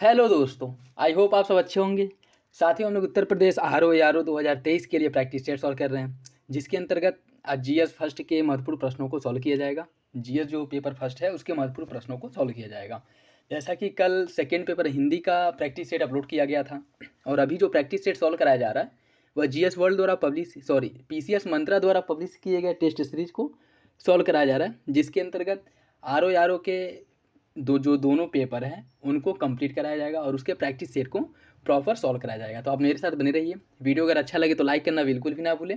Hello दोस्तों, I hope आप सब अच्छे होंगे। साथियों, हम लोग उत्तर प्रदेश आर ओ 2023 के लिए प्रैक्टिस सेट सॉल्व कर रहे हैं, जिसके अंतर्गत आज जीएस फर्स्ट के महत्वपूर्ण प्रश्नों को सॉल्व किया जाएगा। जीएस जो पेपर फर्स्ट है उसके महत्वपूर्ण प्रश्नों को सॉल्व किया जाएगा। जैसा कि कल सेकेंड पेपर हिंदी का प्रैक्टिस सेट अपलोड किया गया था, और अभी जो प्रैक्टिस सेट सॉल्व कराया जा रहा है वह जीएस वर्ल्ड द्वारा पीसीएस मंत्रा द्वारा पब्लिश किए गए टेस्ट सीरीज को सॉल्व कराया जा रहा है, जिसके अंतर्गत आर ओ के दोनों पेपर हैं उनको कंप्लीट कराया जाएगा और उसके प्रैक्टिस सेट को प्रॉपर सॉल्व कराया जाएगा। तो आप मेरे साथ बने रहिए। वीडियो अगर अच्छा लगे तो लाइक करना बिल्कुल भी ना भूलें।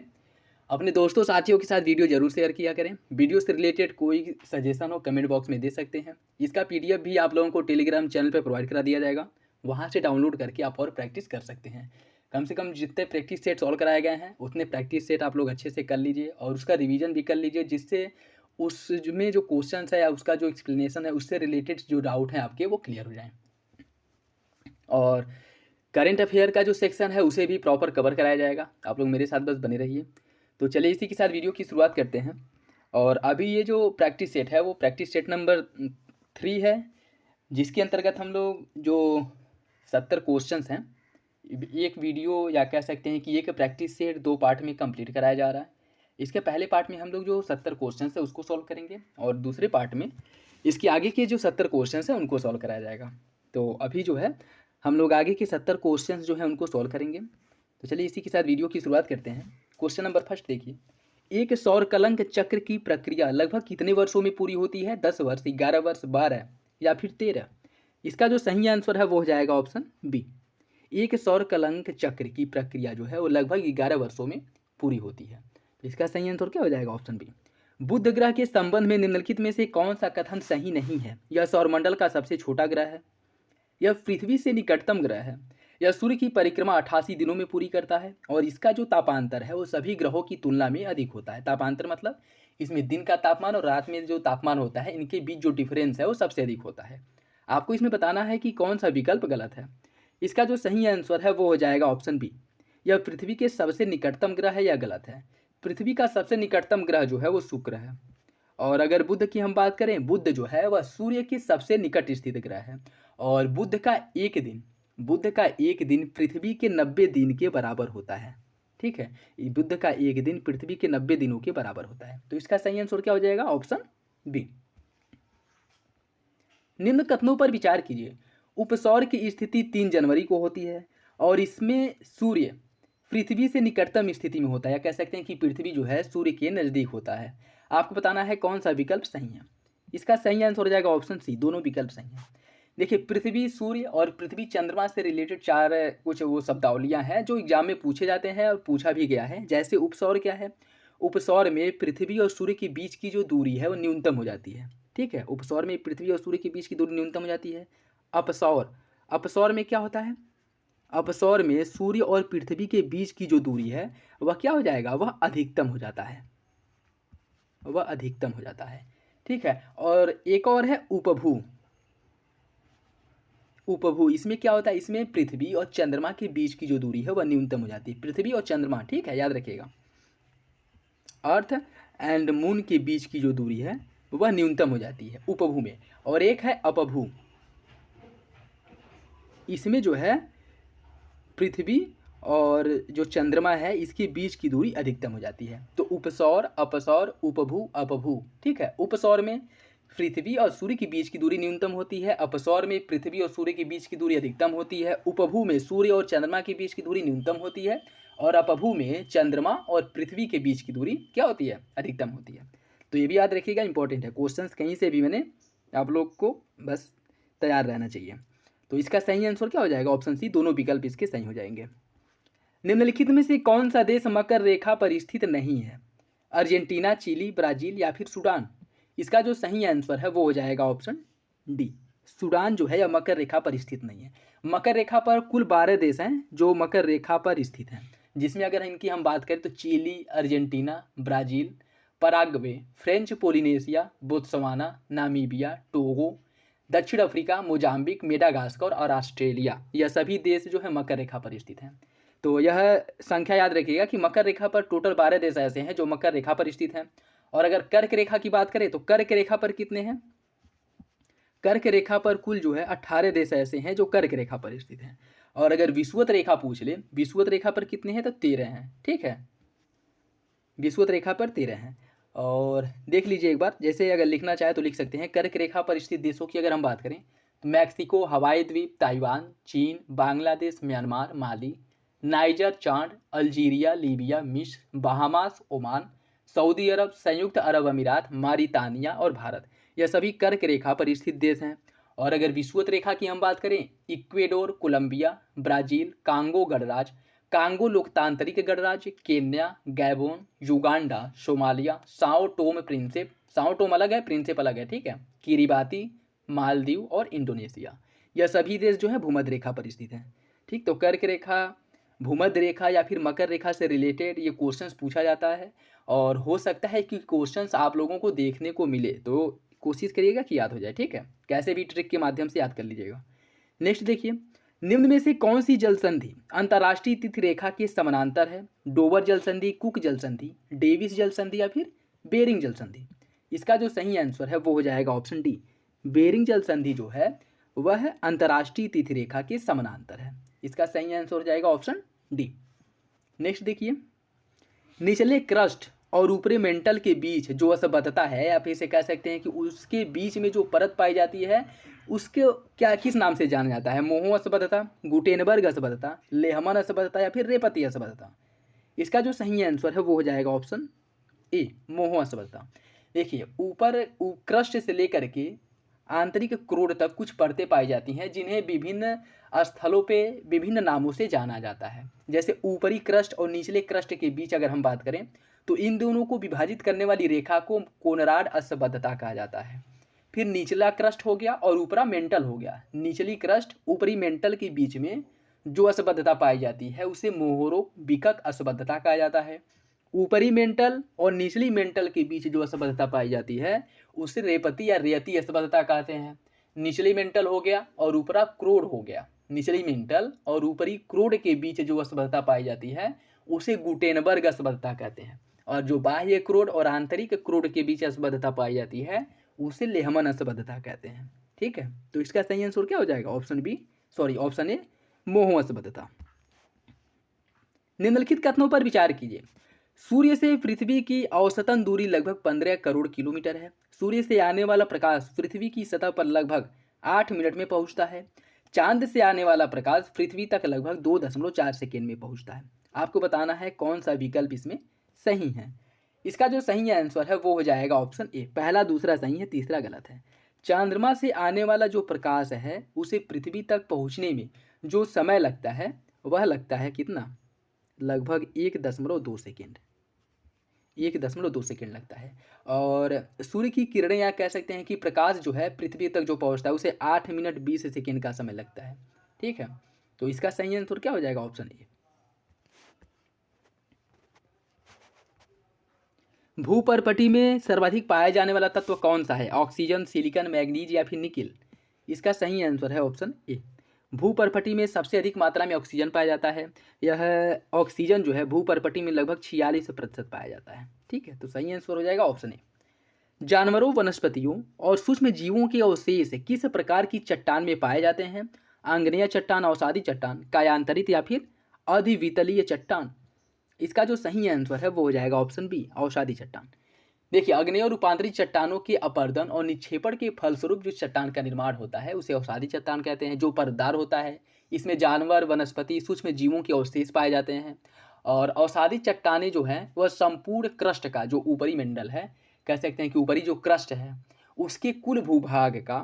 अपने दोस्तों साथियों के साथ वीडियो जरूर शेयर किया करें। वीडियो से रिलेटेड कोई सजेशन हो कमेंट बॉक्स में दे सकते हैं। इसका पीडीएफ भी आप लोगों को टेलीग्राम चैनल पर प्रोवाइड करा दिया जाएगा, वहाँ से डाउनलोड करके आप और प्रैक्टिस कर सकते हैं। कम से कम जितने प्रैक्टिस सेट सॉल्व कराए गए हैं उतने प्रैक्टिस सेट आप लोग अच्छे से कर लीजिए और उसका रिवीजन भी कर लीजिए, जिससे उसमें जो क्वेश्चन है या उसका जो एक्सप्लेनेशन है उससे रिलेटेड जो डाउट हैं आपके वो क्लियर हो जाएं। और करंट अफेयर का जो सेक्शन है उसे भी प्रॉपर कवर कराया जाएगा। आप लोग मेरे साथ बस बने रहिए। तो चलिए इसी के साथ वीडियो की शुरुआत करते हैं। और अभी ये जो प्रैक्टिस सेट है वो प्रैक्टिस सेट नंबर 3 है, जिसके अंतर्गत हम लोग जो 70 क्वेश्चंस हैं एक वीडियो या कह सकते हैं कि एक प्रैक्टिस सेट 2 पार्ट में कंप्लीट कराया जा रहा है। इसके पहले पार्ट में हम लोग जो 70 क्वेश्चन है उसको सॉल्व करेंगे और दूसरे पार्ट में इसके आगे के जो 70 क्वेश्चन है उनको सॉल्व कराया जाएगा। तो अभी जो है हम लोग आगे के 70 क्वेश्चन जो है उनको सॉल्व करेंगे। तो चलिए इसी के साथ वीडियो की शुरुआत करते हैं। क्वेश्चन नंबर फर्स्ट देखिए, एक सौर कलंक चक्र की प्रक्रिया लगभग कितने वर्षों में पूरी होती है? 10 वर्ष, 11 वर्ष, 12 या फिर 13? इसका जो सही आंसर है वो हो जाएगा ऑप्शन बी। एक सौर कलंक चक्र की प्रक्रिया जो है वो लगभग 11 वर्षों में पूरी होती है। तो इसका सही आंसर क्या हो जाएगा? Option B. बुध ग्रह के संबंध में निम्नलिखित में से कौन सा कथन सही नहीं है? यह सौरमंडल का सबसे छोटा ग्रह है, यह पृथ्वी से निकटतम ग्रह है, यह सूर्य की परिक्रमा 88 दिनों में पूरी करता है, और इसका जो तापांतर है वो सभी ग्रहों की तुलना में अधिक होता है। तापांतर मतलब इसमें दिन का तापमान और रात में जो तापमान होता है इनके बीच जो डिफरेंस है वो सबसे अधिक होता है। आपको इसमें बताना है कि कौन सा विकल्प गलत है। इसका जो सही आंसर है वो हो जाएगा ऑप्शन बी। यह पृथ्वी के सबसे निकटतम ग्रह है। यह गलत है। पृथ्वी का सबसे निकटतम ग्रह जो है वो शुक्र है। और अगर बुध की हम बात करें, बुध जो है वह सूर्य के सबसे निकट स्थित ग्रह है, और बुध का एक दिन पृथ्वी के 90 दिन के बराबर होता है। ठीक है, बुध का एक दिन पृथ्वी के 90 दिनों के बराबर होता है। तो इसका सही आंसर क्या हो जाएगा? Option B. निम्न कथनों पर विचार कीजिए। उपसौर की स्थिति 3 जनवरी को होती है और इसमें सूर्य पृथ्वी से निकटतम स्थिति में होता है, या कह सकते हैं कि पृथ्वी जो है सूर्य के नज़दीक होता है। आपको बताना है कौन सा विकल्प सही है। इसका सही आंसर हो जाएगा ऑप्शन सी। दोनों विकल्प सही हैं। देखिए, पृथ्वी, सूर्य और पृथ्वी चंद्रमा से रिलेटेड 4 कुछ वो शब्दावलियाँ हैं जो एग्जाम में पूछे जाते हैं और पूछा भी गया है। जैसे उपसौर क्या है? उपसौर में पृथ्वी और सूर्य के बीच की जो दूरी है वो न्यूनतम हो जाती है। ठीक है, उपसौर में पृथ्वी और सूर्य के बीच की दूरी न्यूनतम हो जाती है। अपसौर, अपसौर में क्या होता है? अपसौर में सूर्य और पृथ्वी के बीच की जो दूरी है वह क्या हो जाएगा? वह अधिकतम हो जाता है। वह अधिकतम हो जाता है। ठीक है, और एक और है उपभू। उपभू, इसमें क्या होता है? इसमें पृथ्वी और चंद्रमा के बीच की जो दूरी है वह न्यूनतम हो जाती है। पृथ्वी और चंद्रमा, ठीक है, याद रखिएगा, अर्थ एंड मून के बीच की जो दूरी है वह न्यूनतम हो जाती है उपभू में। और एक है अपभू, इसमें जो है पृथ्वी और जो चंद्रमा है इसके बीच की दूरी अधिकतम हो जाती है। तो उपसौर, अपसौर, उपभू, अपभू। ठीक है, उपसौर में पृथ्वी और सूर्य के बीच की दूरी न्यूनतम होती है, अपसौर में पृथ्वी और सूर्य के बीच की दूरी अधिकतम होती है, उपभू में सूर्य और चंद्रमा के बीच की दूरी न्यूनतम होती है, और अपभू में चंद्रमा और पृथ्वी के बीच की दूरी क्या होती है? अधिकतम होती है। तो ये भी याद रखिएगा, इंपॉर्टेंट है। क्वेश्चंस कहीं से भी मैंने आप लोग को बस तैयार रहना चाहिए। तो इसका सही आंसर क्या हो जाएगा? Option C. दोनों विकल्प इसके सही हो जाएंगे। निम्नलिखित में से कौन सा देश मकर रेखा पर स्थित नहीं है? अर्जेंटीना, चिली, ब्राजील या फिर सूडान? इसका जो सही आंसर है वो हो जाएगा ऑप्शन डी। सूडान जो है यह मकर रेखा पर स्थित नहीं है। मकर रेखा पर कुल 12 देश हैं जो मकर रेखा पर स्थित हैं, जिसमें अगर इनकी हम बात करें तो Chile, Argentina, Brazil, Paraguay, French Polynesia, Botswana, Namibia, Togo, दक्षिण अफ्रीका, मोजाम्बिक, मेडागास्कर और ऑस्ट्रेलिया, यह सभी देश जो है मकर रेखा पर स्थित हैं। तो यह संख्या याद रखिएगा कि मकर रेखा पर टोटल 12 देश ऐसे हैं जो मकर रेखा पर स्थित हैं। और अगर कर्क रेखा की बात करें तो कर्क रेखा पर कितने हैं? कर्क रेखा पर कुल जो है 18 देश ऐसे हैं जो कर्क रेखा पर स्थित हैं। और अगर विषुवत रेखा पूछ ले, विषुवत रेखा पर कितने हैं तो 13 हैं। ठीक है, विषुवत रेखा पर 13 हैं। और देख लीजिए एक बार, जैसे अगर लिखना चाहे तो लिख सकते हैं। कर्क रेखा पर स्थित देशों की अगर हम बात करें तो मैक्सिको, हवाई द्वीप, ताइवान, चीन, बांग्लादेश, म्यांमार, माली, नाइजर, चाड, अल्जीरिया, लीबिया, मिस्र, बहामास, ओमान, सऊदी अरब, संयुक्त अरब अमीरात, मारितानिया और भारत, यह सभी कर्क रेखा पर स्थित देश हैं। और अगर विषुवत रेखा की हम बात करें, इक्वेडोर, कोलंबिया, ब्राज़ील, कांगो गणराज्य, कांगो लोकतांत्रिक गणराज्य, Kenya, Gabon, Uganda, Somalia, Sao Tomé Prinsep, Sao Tomé अलग है, प्रिंसेप अलग है, ठीक है, किरिबाती, मालदीव और इंडोनेशिया, यह सभी देश जो है भूमध्य रेखा पर स्थित हैं। ठीक, तो कर्क रेखा, भूमध्य रेखा या फिर मकर रेखा से रिलेटेड ये क्वेश्चंस पूछा जाता है। और हो सकता है कि क्वेश्चंस आप लोगों को देखने को मिले, तो कोशिश करिएगा कि याद हो जाए। ठीक है, कैसे भी ट्रिक के माध्यम से याद कर लीजिएगा। नेक्स्ट देखिए, निम्न में से कौन सी जल संधि अंतर्राष्ट्रीय तिथि रेखा के समानांतर है? डोवर जल संधि, कुक जल संधि, डेविस जल संधि या फिर बेरिंग जल संधि? इसका जो सही आंसर है वो हो जाएगा ऑप्शन डी, बेरिंग जल संधि जो है वह अंतर्राष्ट्रीय तिथि रेखा के समानांतर है। इसका सही आंसर हो जाएगा ऑप्शन डी। नेक्स्ट देखिए, निचले क्रस्ट और ऊपरी मेंटल के बीच जो असंबद्धता है, या फिर इसे कह सकते हैं कि उसके बीच में जो परत पाई जाती है उसके क्या, किस नाम से जाना जाता है? मोहो असंबद्धता, गुटेनबर्ग असंबद्धता, लेहमन असंबद्धता या फिर रेपती असंबद्धता? इसका जो सही आंसर है वो हो जाएगा ऑप्शन ए, मोहो असंबद्धता। देखिए, ऊपर क्रस्ट से लेकर के आंतरिक क्रोड तक कुछ परतें पाई जाती हैं जिन्हें विभिन्न स्थलों पे विभिन्न नामों से जाना जाता है। जैसे ऊपरी क्रस्ट और निचले क्रस्ट के बीच अगर हम बात करें तो इन दोनों को विभाजित करने वाली रेखा को कोनराड असंबद्धता कहा जाता है। फिर निचला क्रस्ट हो गया और ऊपरा मेंटल हो गया। निचली क्रस्ट ऊपरी मेंटल के बीच में जो असंबद्धता पाई जाती है उसे मोहरो बिकक असंबद्धता कहा जाता है। ऊपरी मेंटल और निचली मेंटल के बीच जो असंबद्धता पाई जाती है उसे रेपती या रेयती असंबद्धता कहते हैं। निचली मेंटल हो गया और ऊपरा क्रोड हो गया। निचली मेंटल और ऊपरी क्रोड के बीच जो असंबद्धता पाई जाती है उसे गुटेनबर्ग असंबद्धता कहते हैं। और जो बाह्य क्रोड और आंतरिक क्रोड के बीच असंबद्धता पाई जाती है उसे लेहमन असंबद्धता कहते हैं। ठीक है, तो इसका सही आंसर क्या हो जाएगा? Option B, sorry option A, Moho असंबद्धता। निम्नलिखित कथनों पर विचार कीजिए। सूर्य से पृथ्वी की औसतन दूरी लगभग 15 करोड़ किलोमीटर है। सूर्य से आने वाला प्रकाश पृथ्वी की सतह पर लगभग 8 मिनट में पहुंचता है। चांद से आने वाला प्रकाश पृथ्वी तक लगभग 2.4 सेकेंड में पहुंचता है। आपको बताना है कौन सा विकल्प इसमें सही है। इसका जो सही आंसर है वो हो जाएगा ऑप्शन ए, पहला दूसरा सही है, तीसरा गलत है। चंद्रमा से आने वाला जो प्रकाश है उसे पृथ्वी तक पहुंचने में जो समय लगता है वह लगता है कितना? लगभग 1.2 सेकेंड, 1.2 सेकेंड लगता है। और सूर्य की किरणें, या कह सकते हैं कि प्रकाश जो है पृथ्वी तक जो पहुंचता है उसे 8 मिनट 20 सेकेंड का समय लगता है। ठीक है, तो इसका सही आंसर क्या हो जाएगा? Option A. भूपर्पटी में सर्वाधिक पाया जाने वाला तत्व कौन सा है? ऑक्सीजन, सिलिकॉन, मैग्नीज या फिर निकिल? इसका सही आंसर है ऑप्शन ए। भूपर्पटी में सबसे अधिक मात्रा में ऑक्सीजन पाया जाता है। यह ऑक्सीजन जो है भूपर्पटी में लगभग 46% पाया जाता है। ठीक है, तो सही आंसर हो जाएगा ऑप्शन ए। जानवरों, वनस्पतियों और सूक्ष्म जीवों के अवशेष किस प्रकार की चट्टान में पाए जाते हैं? आग्नेय चट्टान, अवसादी चट्टान, कायांतरित या फिर अधिवितलीय चट्टान? इसका जो सही आंसर है वो हो जाएगा ऑप्शन बी, अवसादी चट्टान। देखिए, अग्नेय और रूपांतरित चट्टानों के अपर्दन और निक्षेपण के फलस्वरूप जो चट्टान का निर्माण होता है उसे अवसादी चट्टान कहते हैं, जो परतदार होता है। इसमें जानवर, वनस्पति, सूक्ष्म जीवों के अवशेष पाए जाते हैं। और अवसादी चट्टानें जो हैं वह संपूर्ण क्रस्ट का जो ऊपरी मंडल है, कह सकते हैं कि ऊपरी जो क्रस्ट है उसके कुल भूभाग का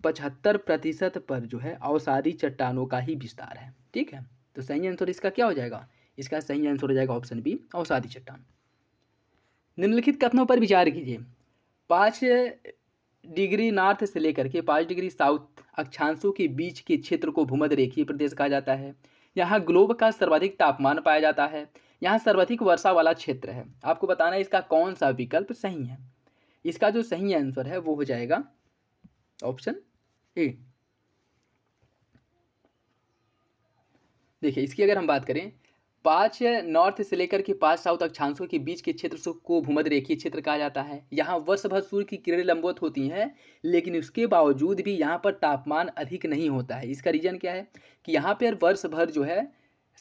75% पर जो है अवसादी चट्टानों का ही विस्तार है। ठीक है, तो सही आंसर इसका क्या हो जाएगा? इसका सही आंसर हो जाएगा ऑप्शन बी, अवसादी चट्टान। निम्नलिखित कथनों पर विचार कीजिए। 5 डिग्री नॉर्थ से लेकर के 5 डिग्री साउथ अक्षांशों के बीच के क्षेत्र को भूमध्य रेखीय प्रदेश कहा जाता है। यहाँ ग्लोब का सर्वाधिक तापमान पाया जाता है। यहाँ सर्वाधिक वर्षा वाला क्षेत्र है। आपको बताना है इसका कौन सा विकल्प सही है। इसका जो सही आंसर है वो हो जाएगा ऑप्शन ए। देखिए, इसकी अगर हम बात करें 5 नॉर्थ से लेकर के 5 साउथ अक्षांशों के बीच के क्षेत्र को भूमध्य रेखीय क्षेत्र कहा जाता है। यहाँ वर्ष भर सूर्य की किरणें लंबवत होती हैं, लेकिन उसके बावजूद भी यहाँ पर तापमान अधिक नहीं होता है। इसका रीज़न क्या है कि यहाँ पर वर्ष भर जो है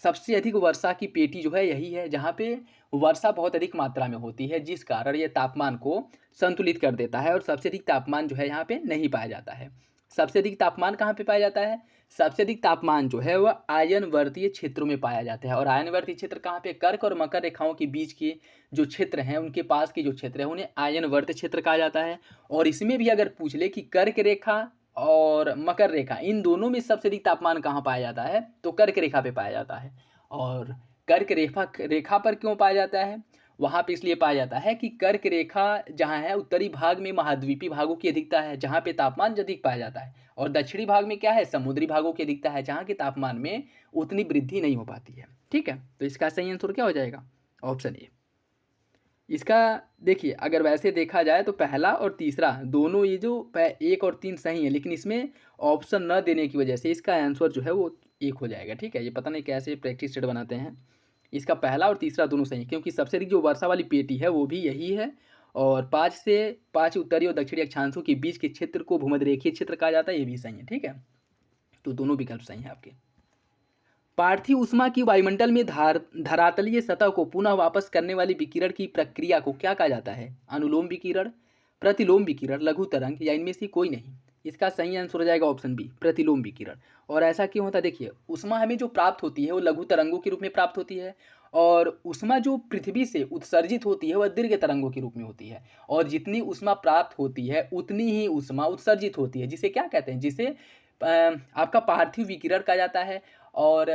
सबसे अधिक वर्षा की पेटी जो है यही है, जहाँ पे वर्षा बहुत अधिक मात्रा में होती है, जिस कारण ये तापमान को संतुलित कर देता है। और सबसे अधिक तापमान जो है यहाँ पे नहीं पाया जाता है। सबसे अधिक तापमान कहाँ पे पाया जाता है? सबसे अधिक तापमान जो है वह आयनवर्तीय क्षेत्रों में पाया जाता है। और आयनवर्तीय क्षेत्र कहाँ पे? कर्क और मकर रेखाओं के बीच के जो क्षेत्र हैं, उनके पास के जो क्षेत्र है, उन्हें आयनवर्त क्षेत्र कहा जाता है। और इसमें भी अगर पूछ ले कि कर्क रेखा और मकर रेखा, इन दोनों में सबसे अधिक तापमान कहाँ पाया जाता है, तो कर्क रेखा पे पाया जाता है। और कर्क रेखा पर क्यों पाया जाता है? वहाँ पे इसलिए पाया जाता है कि कर्क रेखा जहाँ है उत्तरी भाग में महाद्वीपीय भागों की अधिकता है, जहाँ पे तापमान अधिक पाया जाता है। और दक्षिणी भाग में क्या है? समुद्री भागों की अधिकता है, जहाँ के तापमान में उतनी वृद्धि नहीं हो पाती है। ठीक है, तो इसका सही आंसर क्या हो जाएगा? Option A. इसका देखिए, अगर वैसे देखा जाए तो पहला और तीसरा दोनों ये जो 1 और 3 सही है, लेकिन इसमें ऑप्शन न देने की वजह से इसका आंसर जो है वो 1 हो जाएगा। ठीक है, ये पता नहीं कैसे प्रैक्टिस सेट बनाते हैं। इसका पहला और तीसरा दोनों सही है, क्योंकि सबसे अधिक जो वर्षा वाली पेटी है वो भी यही है। और 5 से 5 उत्तरी और दक्षिणी अक्षांशों के बीच के क्षेत्र को भूमध्य रेखीय क्षेत्र कहा जाता है, ये भी सही है। ठीक है, तो दोनों विकल्प सही हैं आपके। पार्थिव ऊष्मा की वायुमंडल में धरातलीय सतह को पुनः वापस करने वाली विकिरण की प्रक्रिया को क्या कहा जाता है? अनुलोम विकिरण, प्रतिलोम विकिरण, लघु तरंग, या इनमें से कोई नहीं? इसका सही आंसर हो जाएगा ऑप्शन बी, प्रतिलोम विकिरण। और ऐसा क्यों होता है? देखिए, ऊष्मा हमें जो प्राप्त होती है वो लघु तरंगों के रूप में प्राप्त होती है, और ऊष्मा जो पृथ्वी से उत्सर्जित होती है वह दीर्घ तरंगों के रूप में होती है। और जितनी ऊष्मा प्राप्त होती है उतनी ही ऊष्मा उत्सर्जित होती है, जिसे क्या कहते हैं? जिसे आपका पार्थिव विकिरण कहा जाता है। और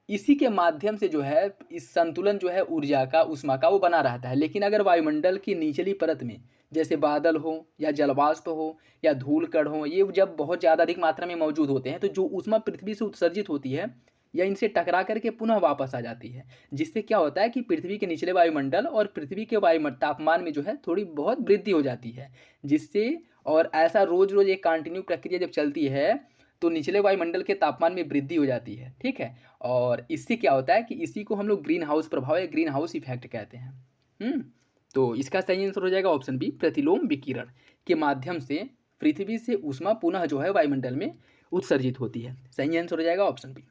इसी के माध्यम से जो है इस संतुलन जो है ऊर्जा का, ऊष्मा का, वो बना रहता है। लेकिन अगर वायुमंडल की निचली परत में जैसे बादल हो या जलवाष्प हो या धूल कण हो, ये जब बहुत ज़्यादा अधिक मात्रा में मौजूद होते हैं, तो जो ऊष्मा पृथ्वी से उत्सर्जित होती है या इनसे टकरा करके पुनः वापस आ जाती है, जिससे क्या होता है कि पृथ्वी के निचले वायुमंडल और पृथ्वी के तापमान में जो है थोड़ी बहुत वृद्धि हो जाती है, जिससे, और ऐसा रोज रोज एक कंटिन्यू प्रक्रिया जब चलती है तो निचले वायुमंडल के तापमान में वृद्धि हो जाती है। ठीक है, और इससे क्या होता है कि इसी को हम लोग ग्रीन हाउस प्रभाव या ग्रीन हाउस इफेक्ट कहते हैं। तो इसका सही आंसर हो जाएगा ऑप्शन बी, प्रतिलोम विकिरण के माध्यम से पृथ्वी से ऊष्मा पुनः जो है वायुमंडल में उत्सर्जित होती है। सही आंसर हो जाएगा ऑप्शन बी।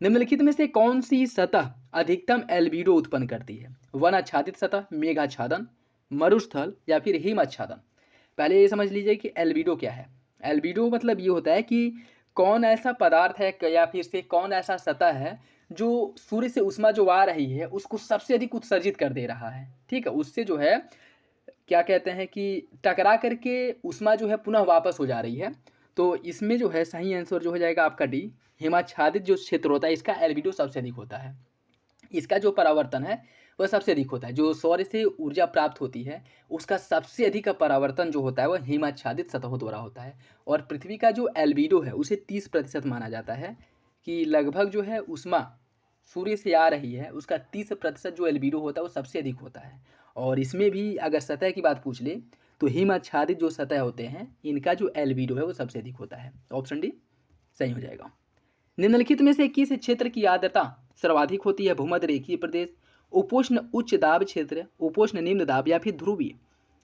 निम्नलिखित में से कौन सी सतह अधिकतम एल्बिडो उत्पन्न करती है? वन आच्छादित सतह, मेघाच्छादन, मरुस्थल, या फिर हिम आच्छादन? पहले ये समझ लीजिए कि एल्बिडो क्या है। एल्बिडो मतलब ये होता है कि कौन ऐसा पदार्थ है या फिर से कौन ऐसा सतह है जो सूर्य से ऊष्मा जो आ रही है उसको सबसे अधिक उत्सर्जित कर दे रहा है। ठीक है, उससे जो है क्या कहते हैं कि टकरा करके ऊष्मा जो है पुनः वापस हो जा रही है। तो इसमें जो है सही आंसर जो हो जाएगा आपका डी, हिमाच्छादित जो क्षेत्र होता है इसका एल्बिडो सबसे अधिक होता है। इसका जो परावर्तन है वह सबसे अधिक होता है। जो सौर से ऊर्जा प्राप्त होती है उसका सबसे अधिक परावर्तन जो होता है वह हिमाच्छादित सतहों द्वारा होता है। और पृथ्वी का जो एल्बिडो है उसे 30% माना जाता है, कि लगभग जो है ऊष्मा सूर्य से आ रही है उसका 30% जो एल्बिडो होता है वो सबसे अधिक होता है। और इसमें भी अगर सतह की बात पूछ ले तो हिम आच्छादित जो सतह होते हैं इनका जो एल्बिडो है वो सबसे अधिक होता है। ऑप्शन डी सही हो जाएगा। निम्नलिखित में से किस क्षेत्र की आर्द्रता सर्वाधिक होती है? भूमध्य रेखीय प्रदेश, उपोष्ण उच्च दाब क्षेत्र, उपोष्ण निम्न दाब, या फिर ध्रुवीय?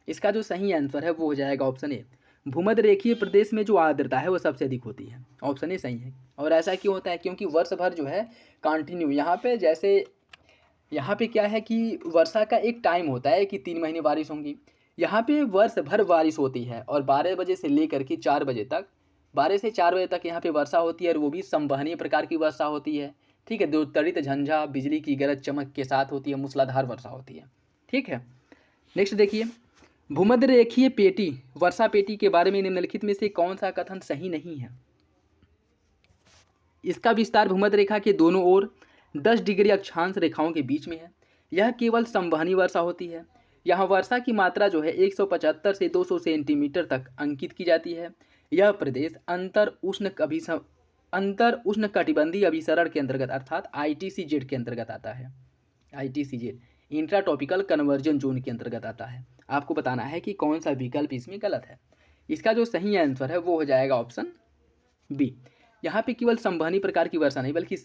इसका जो सही आंसर है वो हो जाएगा ऑप्शन ए, भूमध्य रेखीय प्रदेश में जो आर्द्रता है वो सबसे अधिक होती है। ऑप्शन ए सही है। और ऐसा क्यों होता है? क्योंकि वर्ष भर जो है कंटिन्यू यहाँ पे, जैसे यहाँ पे क्या है कि वर्षा का एक टाइम होता है कि 3 महीने बारिश होंगी, यहाँ पे वर्ष भर बारिश होती है। और 12 बजे से लेकर के 4 बजे तक, 12 से 4 बजे तक यहाँ पे वर्षा होती है, और वो भी संवहनीय प्रकार की वर्षा होती है। ठीक है, जो त्वरित झंझा बिजली की गरज चमक के साथ होती है, मूसलाधार वर्षा होती है। ठीक है, नेक्स्ट देखिए, भूमध्य रेखीय पेटी, वर्षा पेटी के बारे में निम्नलिखित में से कौन सा कथन सही नहीं है? इसका विस्तार भूमध्य रेखा के दोनों ओर 10 डिग्री अक्षांश रेखाओं के बीच में है। यह केवल संवहनी वर्षा होती है। यहाँ वर्षा की मात्रा जो है 175 से 200 सेंटीमीटर तक अंकित की जाती है। यह प्रदेश अंतर उष्ण कटिबंधीय अभिसरण के अंतर्गत अर्थात ITCZ के अंतर्गत आता है। ITCZ intra tropical conversion zone के अंतर्गत आता है। आपको बताना है कि कौन सा विकल्प इसमें गलत है। इसका जो सही आंसर है वो हो जाएगा ऑप्शन बी। यहाँ पे केवल संवहनी प्रकार की वर्षा नहीं बल्कि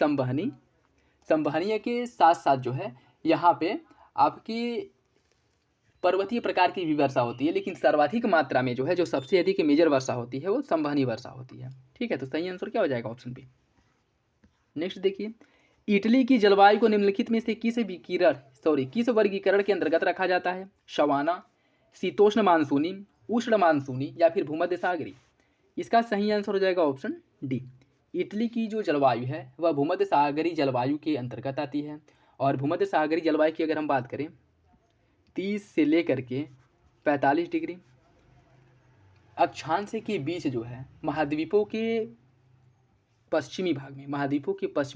संवहनीय के साथ साथ जो है यहाँ पे आपकी पर्वतीय प्रकार की भी वर्षा होती है, लेकिन सर्वाधिक मात्रा में जो है, जो सबसे अधिक मेजर वर्षा होती है वो संवहनीय वर्षा होती है। ठीक है, तो सही आंसर क्या हो जाएगा? Option B. नेक्स्ट देखिए, इटली की जलवायु को निम्नलिखित में से किस वर्गीकरण के अंतर्गत रखा जाता है? सवाना, शीतोष्ण मानसूनी, उष्ण मानसूनी या फिर भूमध्य सागरी? इसका सही आंसर हो जाएगा ऑप्शन डी। इटली की जो जलवायु है वह भूमध्य सागरी जलवायु के अंतर्गत आती है। और भूमध्य सागरी जलवायु की अगर हम बात करें 30 से लेकर के 45 डिग्री अक्षांश के बीच जो है महाद्वीपों के पश्चिमी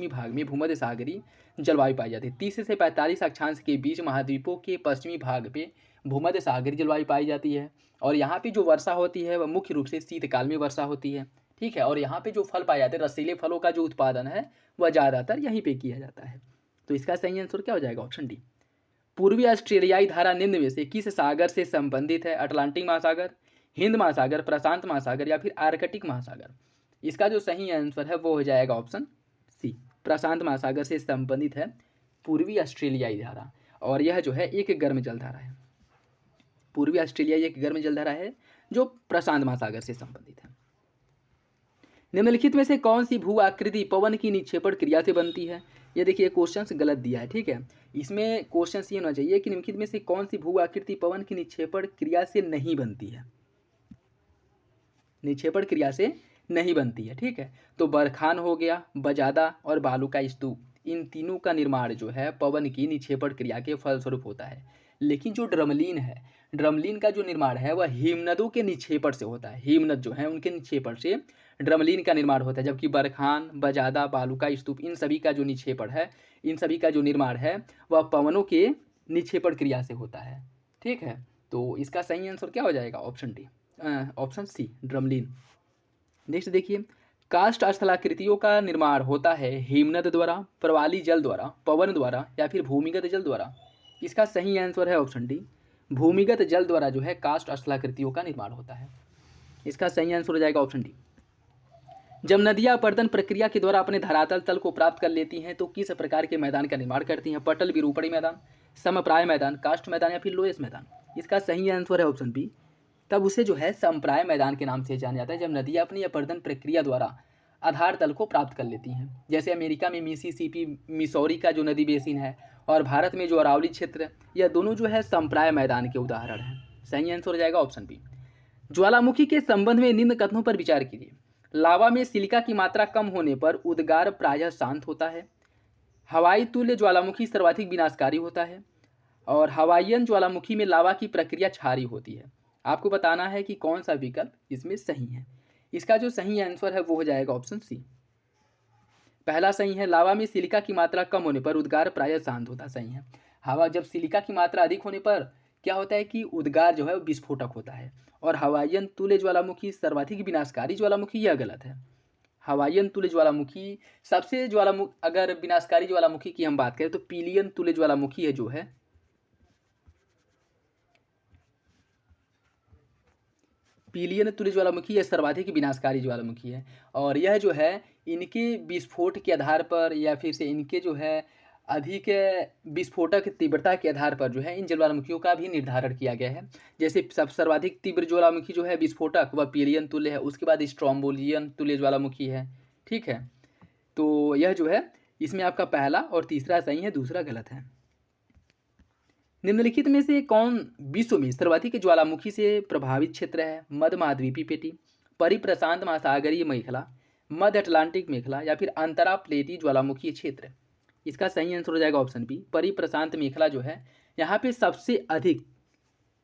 भाग में भूमध्य सागरी जलवायु पाई जाती है। 30 से 45 अक्षांश के बीच महाद्वीपों के पश्चिमी भाग पे भूमध्य सागरी जलवायु पाई जाती है। और यहाँ पे जो वर्षा होती है वह मुख्य रूप से शीतकाल में वर्षा होती है। ठीक है, और यहाँ पे जो फल पाए जाते हैं, रसीले फलों का जो उत्पादन है वह ज़्यादातर यहीं पे किया जाता है। तो इसका सही आंसर क्या हो जाएगा? Option D. पूर्वी ऑस्ट्रेलियाई धारा निम्न में से किस सागर से संबंधित है? अटलांटिक महासागर, हिंद महासागर, प्रशांत महासागर या फिर आर्कटिक महासागर? इसका जो सही आंसर है वो हो जाएगा ऑप्शन सी, प्रशांत महासागर से संबंधित है पूर्वी ऑस्ट्रेलियाई धारा। और यह जो है एक गर्म जलधारा है। पूर्वी ऑस्ट्रेलिया एक गर्म जलधारा है जो प्रशांत महासागर से संबंधित है। निम्नलिखित में से कौन सी भू आकृति पवन की निक्षेपण क्रिया से बनती है? ये देखिए क्वेश्चन गलत दिया है। ठीक है, इसमें क्वेश्चन ये होना चाहिए कि निम्नलिखित में से कौन सी भू आकृति पवन की निक्षेपण क्रिया से नहीं बनती है? निक्षेपण क्रिया से नहीं बनती है। ठीक है, तो बरखान हो गया, बजादा और बालू का स्तूप, इन तीनों का निर्माण जो है पवन की निक्षेपण क्रिया के फलस्वरूप होता है। लेकिन जो ड्रमलीन है, ड्रमलीन का जो निर्माण है वह हिमनदों के निक्षेपण से होता है। हिमनद जो है उनके निक्षेपण से ड्रमलीन का निर्माण होता है, जबकि बरखान, बजादा, बालू का स्तूप, इन सभी का जो निक्षेपण है, इन सभी का जो निर्माण है वह पवनों के निक्षेपण क्रिया से होता है। ठीक है, तो इसका सही आंसर क्या हो जाएगा? Option D, option C, drumlin. Next देखिए, काष्ठ स्थलाकृतियों का निर्माण होता है हिमनद द्वारा, प्रवाली जल द्वारा, पवन द्वारा या फिर भूमिगत जल द्वारा? इसका सही आंसर है ऑप्शन डी, भूमिगत जल द्वारा जो है काष्ठ स्थलाकृतियों का निर्माण होता है। इसका सही आंसर हो जाएगा ऑप्शन डी। जब नदियां अपर्दन प्रक्रिया के द्वारा अपने धरातल तल को प्राप्त कर लेती हैं तो किस प्रकार के मैदान का निर्माण करती हैं? पटल विरूपणी मैदान, समप्राय मैदान, काष्ठ मैदान या फिर लोएस मैदान? इसका सही आंसर है ऑप्शन बी, तब उसे जो है समप्राय मैदान के नाम से जाना जाता है जब नदियां अपनी अपर्दन प्रक्रिया द्वारा आधार तल को प्राप्त कर लेती हैं। जैसे अमेरिका में मिसिसिपी, मिसौरी का जो नदी बेसिन है और भारत में जो अरावली क्षेत्र, यह दोनों जो है समप्राय मैदान के उदाहरण हैं। सही आंसर हो जाएगा ऑप्शन बी। ज्वालामुखी के संबंध में निम्न कथनों पर विचार कीजिए। लावा में सिलिका की मात्रा कम होने पर उद्गार प्रायः शांत होता है। हवाई तुल्य ज्वालामुखी सर्वाधिक विनाशकारी होता है। और हवाईयन ज्वालामुखी में लावा की प्रक्रिया क्षारीय होती है। आपको बताना है कि कौन सा विकल्प इसमें सही है। इसका जो सही आंसर है वो हो जाएगा ऑप्शन सी, पहला सही है। लावा में सिलिका की मात्रा कम होने पर उद्गार प्रायः शांत होता, सही है। हवा जब सिलिका की मात्रा अधिक होने पर क्या होता है कि उद्गार जो है वो विस्फोटक होता है। और हवाईयन तुल्य ज्वालामुखी सर्वाधिक विनाशकारी ज्वालामुखी, यह गलत है। हवाईयन तुल्य ज्वालामुखी सबसे अगर विनाशकारी ज्वालामुखी की हम बात करें तो पीलियन तुल्य ज्वालामुखी है जो है, पीलियन तुल्य ज्वालामुखी यह सर्वाधिक विनाशकारी ज्वालामुखी है। और यह जो है इनके विस्फोट के आधार पर या फिर से इनके जो है अधिक विस्फोटक तीव्रता के आधार पर जो है इन ज्वालामुखियों का भी निर्धारण किया गया है। जैसे सब सर्वाधिक तीव्र ज्वालामुखी जो है विस्फोटक वह पीलियन तुल्य है, उसके बाद स्ट्रोम्बोलियन तुल्य ज्वालामुखी है। ठीक है, तो यह जो है इसमें आपका पहला और तीसरा सही है, दूसरा गलत है। निम्नलिखित में से कौन विश्व में सर्वाधिक ज्वालामुखी से प्रभावित क्षेत्र है? मध्य महाद्वीपीय पेटी, परिप्रशांत महासागरीय मेखला, मध्य अटलांटिक मेखला या फिर अंतरा प्लेटी ज्वालामुखी क्षेत्र? इसका सही आंसर हो जाएगा ऑप्शन बी, परिप्रशांत मेखला जो है यहाँ पे सबसे अधिक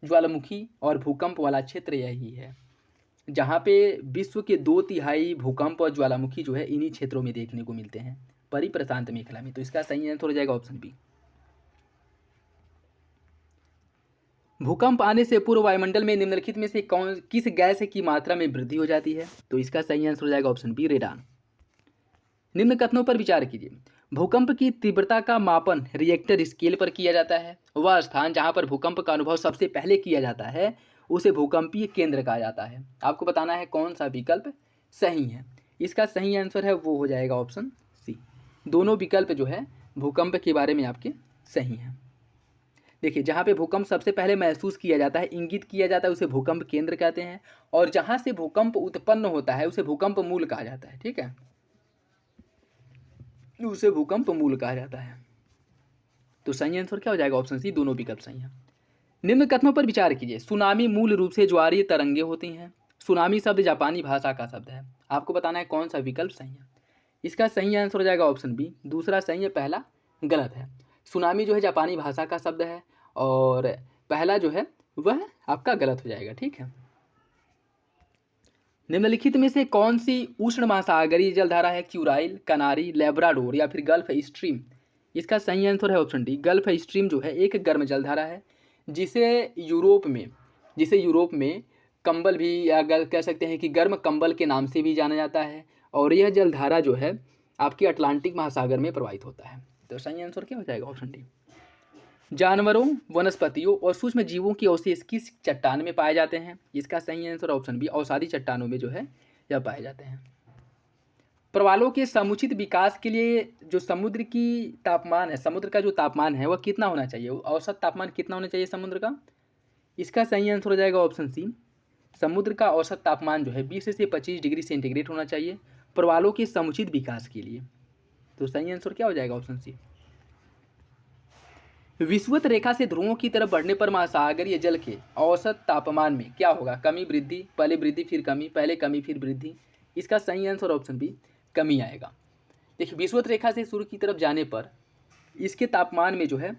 ज्वालामुखी और भूकंप वाला क्षेत्र यही है, जहाँ पे विश्व के 2/3 भूकंप और ज्वालामुखी जो है इन्हीं क्षेत्रों में देखने को मिलते हैं, परिप्रशांत मेखला में। तो इसका सही आंसर हो जाएगा ऑप्शन बी। भूकंप आने से पूर्व वायुमंडल में निम्नलिखित में से किस गैस की मात्रा में वृद्धि हो जाती है? तो इसका सही आंसर हो जाएगा ऑप्शन बी, रेडान। निम्न कथनों पर विचार कीजिए। भूकंप की तीव्रता का मापन रिएक्टर स्केल पर किया जाता है। वह स्थान जहां पर भूकंप का अनुभव सबसे पहले किया जाता है उसे भूकंपीय केंद्र कहा जाता है। आपको बताना है कौन सा विकल्प सही है। इसका सही आंसर है वो हो जाएगा ऑप्शन सी, दोनों विकल्प जो है भूकंप के बारे में आपके सही हैं। देखिए, जहाँ पे भूकंप सबसे पहले महसूस किया जाता है, इंगित किया जाता है, उसे भूकंप केंद्र कहते हैं। और जहाँ से भूकंप उत्पन्न होता है उसे भूकंप मूल कहा जाता है। ठीक है, उसे भूकंप मूल कहा जाता है। तो सही आंसर क्या हो जाएगा? ऑप्शन सी, दोनों विकल्प सही हैं। निम्न कथनों पर विचार कीजिए। सुनामी मूल रूप से ज्वारीय तरंगे होती हैं। सुनामी शब्द जापानी भाषा का शब्द है। आपको बताना है कौन सा विकल्प सही है। इसका सही आंसर हो जाएगा ऑप्शन बी, दूसरा सही है, पहला गलत है। सुनामी जो है जापानी भाषा का शब्द है और पहला जो है वह आपका गलत हो जाएगा। ठीक है, निम्नलिखित में से कौन सी उष्ण महासागरीय जलधारा है? क्यूराइल, कनारी, लेब्राडोर या फिर गल्फ स्ट्रीम? इसका सही आंसर है ऑप्शन डी, गल्फ स्ट्रीम जो है एक गर्म जलधारा है जिसे यूरोप में कंबल भी, या कह सकते हैं कि गर्म कंबल के नाम से भी जाना जाता है। और यह जलधारा जो है आपके अटलांटिक महासागर में प्रवाहित होता है। तो सही आंसर क्या हो जाएगा? Option D. जानवरों, वनस्पतियों और सूक्ष्म जीवों के अवशेष किस चट्टान में पाए जाते हैं? इसका सही आंसर ऑप्शन बी, औषधि चट्टानों में जो है यह पाए जाते हैं। प्रवालों के समुचित विकास के लिए जो समुद्र का जो तापमान है वह कितना होना चाहिए? औसत तापमान कितना होना चाहिए समुद्र का? इसका सही आंसर हो जाएगा ऑप्शन सी, समुद्र का औसत तापमान जो है 20 से 25 डिग्री सेंटीग्रेड होना चाहिए प्रवालों के समुचित विकास के लिए। तो सही आंसर क्या हो जाएगा? Option C. विषुवत रेखा से ध्रुवों की तरफ बढ़ने पर महासागरीय जल के औसत तापमान में क्या होगा? कमी, वृद्धि, पहले वृद्धि फिर कमी, पहले कमी फिर वृद्धि? इसका सही आंसर ऑप्शन बी, कमी आएगा। देखिए, विषुवत रेखा से सूर्य की तरफ जाने पर इसके तापमान में जो है,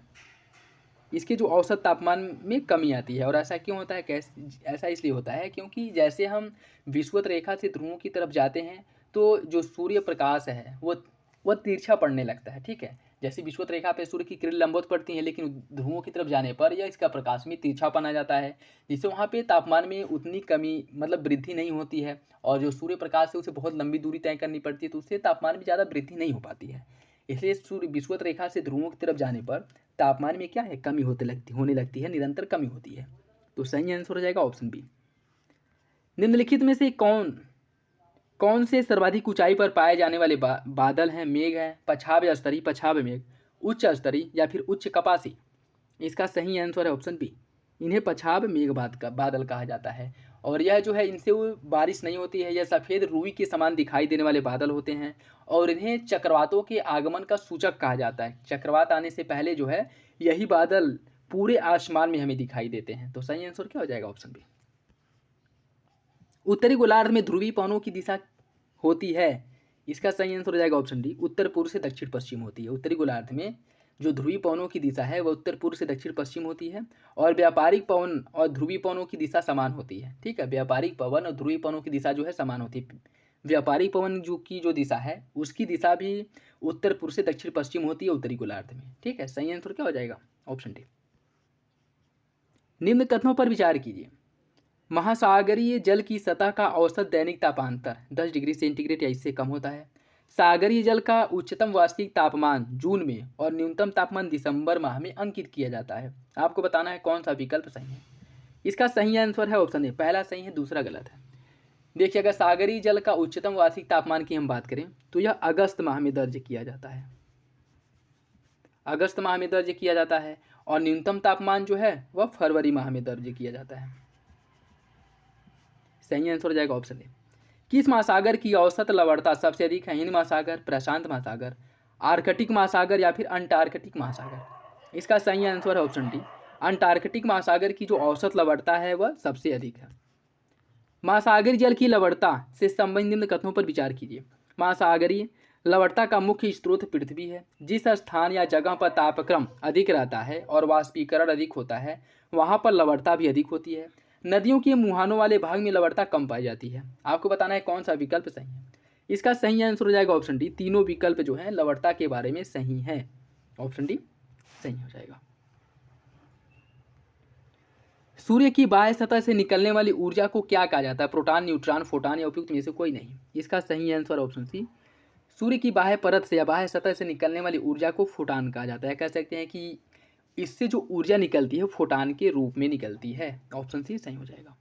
इसके जो औसत तापमान में कमी आती है। और ऐसा क्यों होता है? ऐसा इसलिए होता है क्योंकि जैसे हम विषुवत रेखा से ध्रुवों की तरफ जाते हैं तो जो सूर्य प्रकाश है वह तिरछा पड़ने लगता है। ठीक है, जैसे विषुवत रेखा पे सूर्य की किरण लंबवत पड़ती है, लेकिन ध्रुवों की तरफ जाने पर यह इसका प्रकाश में तिरछापन आ जाता है, जिससे वहाँ पे तापमान में उतनी कमी, मतलब वृद्धि नहीं होती है। और जो सूर्य प्रकाश है उसे बहुत लंबी दूरी तय करनी पड़ती है, तो उससे तापमान में ज़्यादा वृद्धि नहीं हो पाती है। इसलिए सूर्य विषुवत रेखा से ध्रुवों की तरफ जाने पर तापमान में क्या है? कमी होने लगती है, निरंतर कमी होती है। तो सही आंसर हो जाएगा ऑप्शन बी। निम्नलिखित में से कौन से सर्वाधिक ऊंचाई पर पाए जाने वाले बादल हैं? मेघ है, पछाव स्तरीय, पछाव मेघ, उच्च स्तरीय या फिर उच्च कपासी? इसका सही आंसर है ऑप्शन बी, इन्हें पछाव मेघ बादल कहा जाता है। और यह जो है, इनसे वो बारिश नहीं होती है, यह सफ़ेद रुई के समान दिखाई देने वाले बादल होते हैं और इन्हें चक्रवातों के आगमन का सूचक कहा जाता है। चक्रवात आने से पहले जो है यही बादल पूरे आसमान में हमें दिखाई देते हैं। तो सही आंसर क्या हो जाएगा? Option B. उत्तरी गोलार्ध में ध्रुवीय पवनों की दिशा होती है। इसका सही आंसर हो जाएगा ऑप्शन डी, उत्तर पूर्व से दक्षिण पश्चिम होती है। उत्तरी गोलार्ध में जो ध्रुवीय पवनों की दिशा है वह उत्तर पूर्व से दक्षिण पश्चिम होती है। और व्यापारिक पवन और ध्रुवीय पवनों की दिशा समान होती है। ठीक है, व्यापारिक पवन और ध्रुवीय पवनों की दिशा जो है समान होती है। व्यापारिक पवन जो दिशा है उसकी दिशा भी उत्तर पूर्व से दक्षिण पश्चिम होती है उत्तरी गोलार्ध में। ठीक है, सही आंसर क्या हो जाएगा? Option D. निम्न कथनों पर विचार कीजिए। महासागरीय जल की सतह का औसत दैनिक तापांतर 10 डिग्री सेंटीग्रेड या इससे कम होता है। सागरीय जल का उच्चतम वार्षिक तापमान जून में और न्यूनतम तापमान दिसंबर माह में अंकित किया जाता है। आपको बताना है कौन सा विकल्प सही है। इसका सही आंसर है ऑप्शन ए, पहला सही है, दूसरा गलत है। देखिए, अगर सागरीय जल का उच्चतम वार्षिक तापमान की हम बात करें तो यह अगस्त माह में दर्ज किया जाता है, अगस्त माह में दर्ज किया जाता है। और न्यूनतम तापमान जो है वह फरवरी माह में दर्ज किया जाता है। सही आंसर हो जाएगा ऑप्शन ए। किस महासागर की औसत लवणता सबसे अधिक है? हिंद महासागर, प्रशांत महासागर, आर्कटिक महासागर या फिर अंटार्कटिक महासागर? इसका सही आंसर है ऑप्शन डी, अंटार्कटिक महासागर की जो औसत लवणता है वह सबसे अधिक है। महासागरीय जल की लवणता से संबंधित निम्न कथनों पर विचार कीजिए। महासागरीय लवणता का मुख्य स्रोत पृथ्वी है। जिस स्थान या जगह पर तापक्रम अधिक रहता है और वाष्पीकरण अधिक होता है वहाँ पर लवणता भी अधिक होती है। नदियों के मुहानों वाले भाग में लवणता कम पाई जाती है। आपको बताना है कौन सा विकल्प सही है। इसका सही आंसर हो जाएगा ऑप्शन डी, तीनों विकल्प जो हैं लवणता के बारे में सही है। ऑप्शन डी सही हो जाएगा। सूर्य की बाह्य सतह से निकलने वाली ऊर्जा को क्या कहा जाता है? प्रोटॉन, न्यूट्रॉन, फोटॉन या उपयुक्त में से कोई नहीं? इसका सही आंसर ऑप्शन सी, सूर्य की बाह्य परत से या बाह्य सतह से निकलने वाली ऊर्जा को फोटॉन कहा जाता है। कह सकते हैं कि इससे जो ऊर्जा निकलती है फोटॉन के रूप में निकलती है। ऑप्शन सी सही हो जाएगा।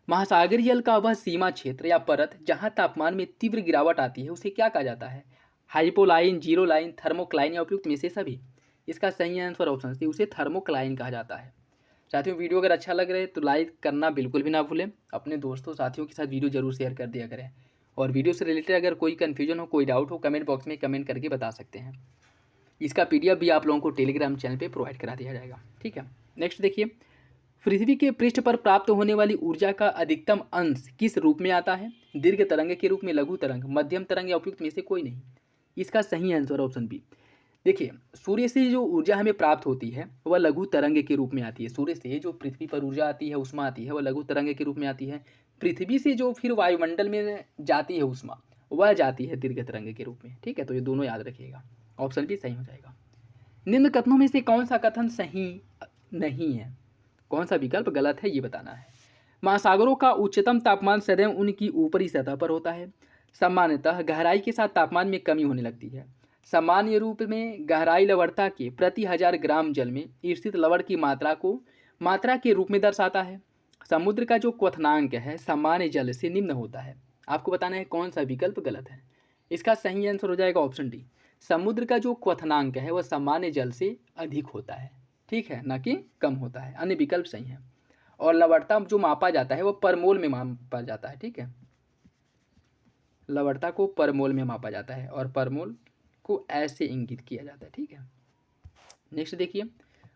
महासागरीय जल का वह सीमा क्षेत्र या परत जहां तापमान में तीव्र गिरावट आती है उसे क्या कहा जाता है? हाइपोलाइन, जीरो लाइन, थर्मोक्लाइन या उपयुक्त में से सभी? इसका सही आंसर ऑप्शन सी, उसे थर्मोक्लाइन कहा जाता है। साथियों वीडियो अगर अच्छा लग रहा है तो लाइक करना बिल्कुल भी ना भूलें। अपने दोस्तों साथियों के साथ वीडियो जरूर शेयर कर दिया करें। और वीडियो से रिलेटेड अगर कोई कन्फ्यूजन हो, कोई डाउट हो, कमेंट बॉक्स में कमेंट करके बता सकते हैं। इसका PDF भी आप लोगों को टेलीग्राम चैनल पे प्रोवाइड करा दिया जाएगा। ठीक है, नेक्स्ट देखिए, पृथ्वी के पृष्ठ पर प्राप्त होने वाली ऊर्जा का अधिकतम अंश किस रूप में आता है? दीर्घ तरंग के रूप में, लघु तरंग, मध्यम तरंग या उपयुक्त में से कोई नहीं? इसका सही आंसर ऑप्शन बी। देखिए, सूर्य से जो ऊर्जा हमें प्राप्त होती है वह लघु तरंग के रूप में आती है। सूर्य से जो पृथ्वी पर ऊर्जा आती है, उष्मा आती है, वह लघु तरंग के रूप में आती है। पृथ्वी से जो फिर वायुमंडल में जाती है उष्मा, वह जाती है दीर्घ तरंग के रूप में। ठीक है, तो ये दोनों याद रखिएगा, ऑप्शन बी सही हो जाएगा। निम्न कथनों में से कौन सा कथन सही नहीं है? कौन सा विकल्प गलत है ये बताना है। महासागरों का उच्चतम तापमान सदैव उनकी ऊपरी सतह पर होता है। सामान्यतः गहराई के साथ तापमान में कमी होने लगती है। सामान्य रूप में गहराई लवणता के प्रति 1000 ग्राम जल में स्थित लवण की मात्रा को मात्रा के रूप में दर्शाता है। समुद्र का जो क्वथनांक है सामान्य जल से निम्न होता है। आपको बताना है कौन सा विकल्प गलत है। इसका सही आंसर हो जाएगा ऑप्शन डी। समुद्र का जो क्वथनांक है वह सामान्य जल से अधिक होता है। ठीक है, ना कि कम होता है। अन्य विकल्प सही है। और लवणता जो मापा जाता है वो परमोल में मापा जाता है। ठीक है, लवणता को परमोल में मापा जाता है और परमोल को ऐसे इंगित किया जाता है। ठीक है, नेक्स्ट देखिए,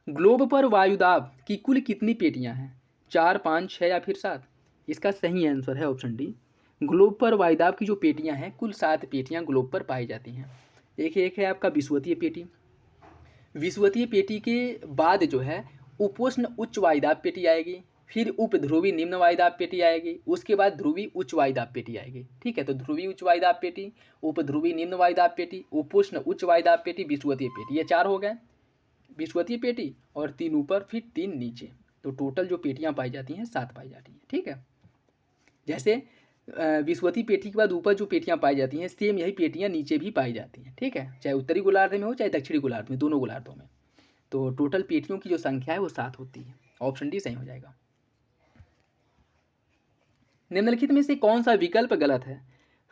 ग्लोब पर वायुदाब की कुल कितनी पेटियां हैं? 4, 5, 6 या फिर 7? इसका सही आंसर है ऑप्शन डी। ग्लोब पर वायुदाब की जो पेटियां हैं, कुल 7 पेटियां ग्लोब पर पाई जाती हैं। एक है आपका विषुवतीय पेटी। विषुवतीय पेटी के बाद जो है उपोष्ण उच्च वायुदाब पेटी आएगी, फिर उपध्रुवी निम्न वायुदाब पेटी आएगी, उसके बाद ध्रुवी उच्च वायुदाब पेटी आएगी। ठीक है, तो ध्रुवी उच्च वायुदाब पेटी, उपध्रुवी निम्न वायुदाब पेटी, उपोष्ण उच्च वायुदाब पेटी, विषुवतीय पेटी, ये 4 हो गए। विषुवतीय पेटी और 3 ऊपर फिर 3 नीचे, तो टोटल जो पेटियां पाई जाती हैं 7 पाई जाती हैं। ठीक है, जैसे विषुवतीय पेटी के बाद ऊपर जो पेटियां पाई जाती हैं सेम यही पेटियां नीचे भी पाई जाती हैं। ठीक है, चाहे उत्तरी गोलार्ध में हो चाहे दक्षिणी गोलार्ध में, दोनों गोलार्धों में। तो टोटल पेटियों की जो संख्या है वो 7 होती है। ऑप्शन डी सही हो जाएगा। निम्नलिखित में से कौन सा विकल्प गलत है?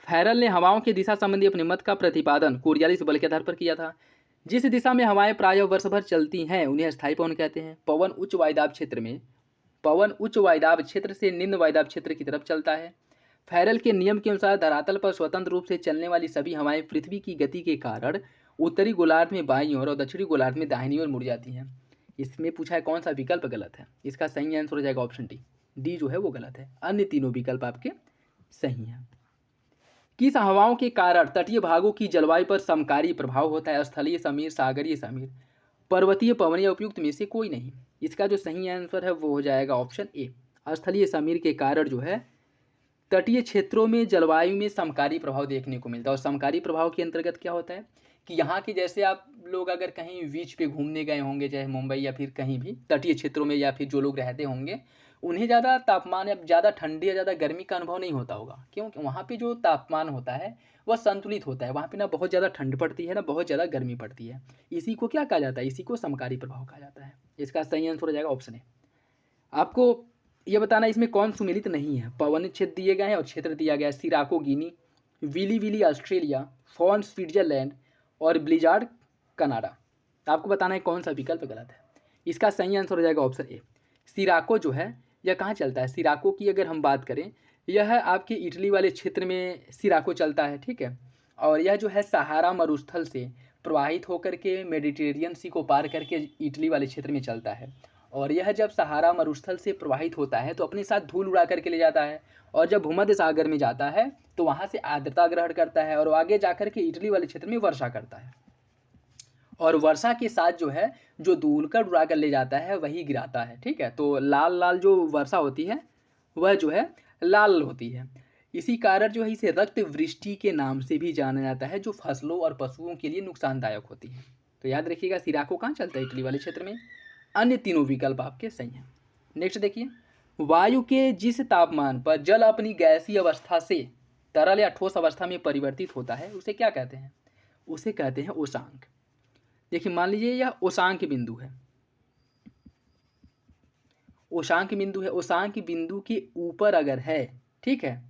फैरल ने हवाओं की दिशा संबंधी अपने मत का प्रतिपादन कोरियालिस बल के आधार पर किया था। जिस दिशा में हवाएं प्रायः वर्ष भर चलती हैं उन्हें स्थायी पवन कहते हैं। पवन उच्च वायुदाब क्षेत्र से निम्न वायुदाब क्षेत्र की तरफ चलता है। फैरल के नियम के अनुसार धरातल पर स्वतंत्र रूप से चलने वाली सभी हवाएं पृथ्वी की गति के कारण उत्तरी गोलार्ध में बाईं ओर और दक्षिणी गोलार्ध में दाहिनी ओर मुड़ जाती हैं। इसमें पूछा है कौन सा विकल्प गलत है। इसका सही आंसर हो जाएगा ऑप्शन डी जो है वो गलत है। अन्य तीनों विकल्प आपके सही हैं। किस हवाओं के कारण तटीय भागों की जलवायु पर समकारी प्रभाव होता है? स्थलीय समीर, सागरीय समीर, पर्वतीय पवन या उपयुक्त में से कोई नहीं? इसका जो सही आंसर है वो हो जाएगा ऑप्शन ए। स्थलीय समीर के कारण जो है तटीय क्षेत्रों में जलवायु में समकारी प्रभाव देखने को मिलता है। और समकारी प्रभाव के अंतर्गत क्या होता है कि यहाँ के जैसे आप लोग अगर कहीं बीच पे घूमने गए होंगे, चाहे मुंबई या फिर कहीं भी तटीय क्षेत्रों में, या फिर जो लोग रहते होंगे उन्हें ज़्यादा तापमान या ज़्यादा ठंडी या ज़्यादा गर्मी का अनुभव नहीं होता होगा, क्योंकि वहाँ पे जो तापमान होता है वह संतुलित होता है। वहाँ पे ना बहुत ज़्यादा ठंड पड़ती है ना बहुत ज़्यादा गर्मी पड़ती है। इसी को क्या कहा जाता है? इसी को समकारी प्रभाव कहा जाता है। इसका सही आंसर हो जाएगा ऑप्शन ए। आपको ये बताना इसमें कौन सुमेलित नहीं है। पवन क्षेत्र दिए गए हैं और क्षेत्र दिया गया है sirocco Guinea, willy willy Australia, foehn Switzerland और ब्लिजार्ड कनाडा। आपको बताना है कौन सा विकल्प गलत है। इसका सही आंसर हो जाएगा ऑप्शन ए। सिराको जो है यह कहाँ चलता है? सिराको की अगर हम बात करें, यह है आपके इटली वाले क्षेत्र में सिराको चलता है। ठीक है, और यह जो है सहारा मरुस्थल से प्रवाहित होकर के मेडिटेरियन सी को पार करके इटली वाले क्षेत्र में चलता है। और यह जब सहारा मरुस्थल से प्रवाहित होता है तो अपने साथ धूल उड़ा करके ले जाता है, और जब भूमध्य सागर में जाता है तो वहाँ से आर्द्रता ग्रहण करता है और आगे जाकर के इटली वाले क्षेत्र में वर्षा करता है। और वर्षा के साथ जो है जो धूल का उड़ा कर ले जाता है वही गिराता है। ठीक है, तो लाल लाल जो वर्षा होती है वह जो है लाल होती है। इसी कारण जो है इसे रक्त वृष्टि के नाम से भी जाना जाता है, जो फसलों और पशुओं के लिए नुकसानदायक होती है। तो याद रखिएगा सिराको कहाँ चलता है? इटली वाले क्षेत्र में। अन्य तीनों विकल्प आपके सही हैं। नेक्स्ट देखिए, वायु के जिस तापमान पर जल अपनी गैसीय अवस्था से तरल या ठोस अवस्था में परिवर्तित होता है उसे क्या कहते हैं? उसे कहते हैं उष्णांक। देखिए मान लीजिए यह उष्णांक बिंदु है, उष्णांक बिंदु है। उष्णांक बिंदु के ऊपर अगर है, ठीक है,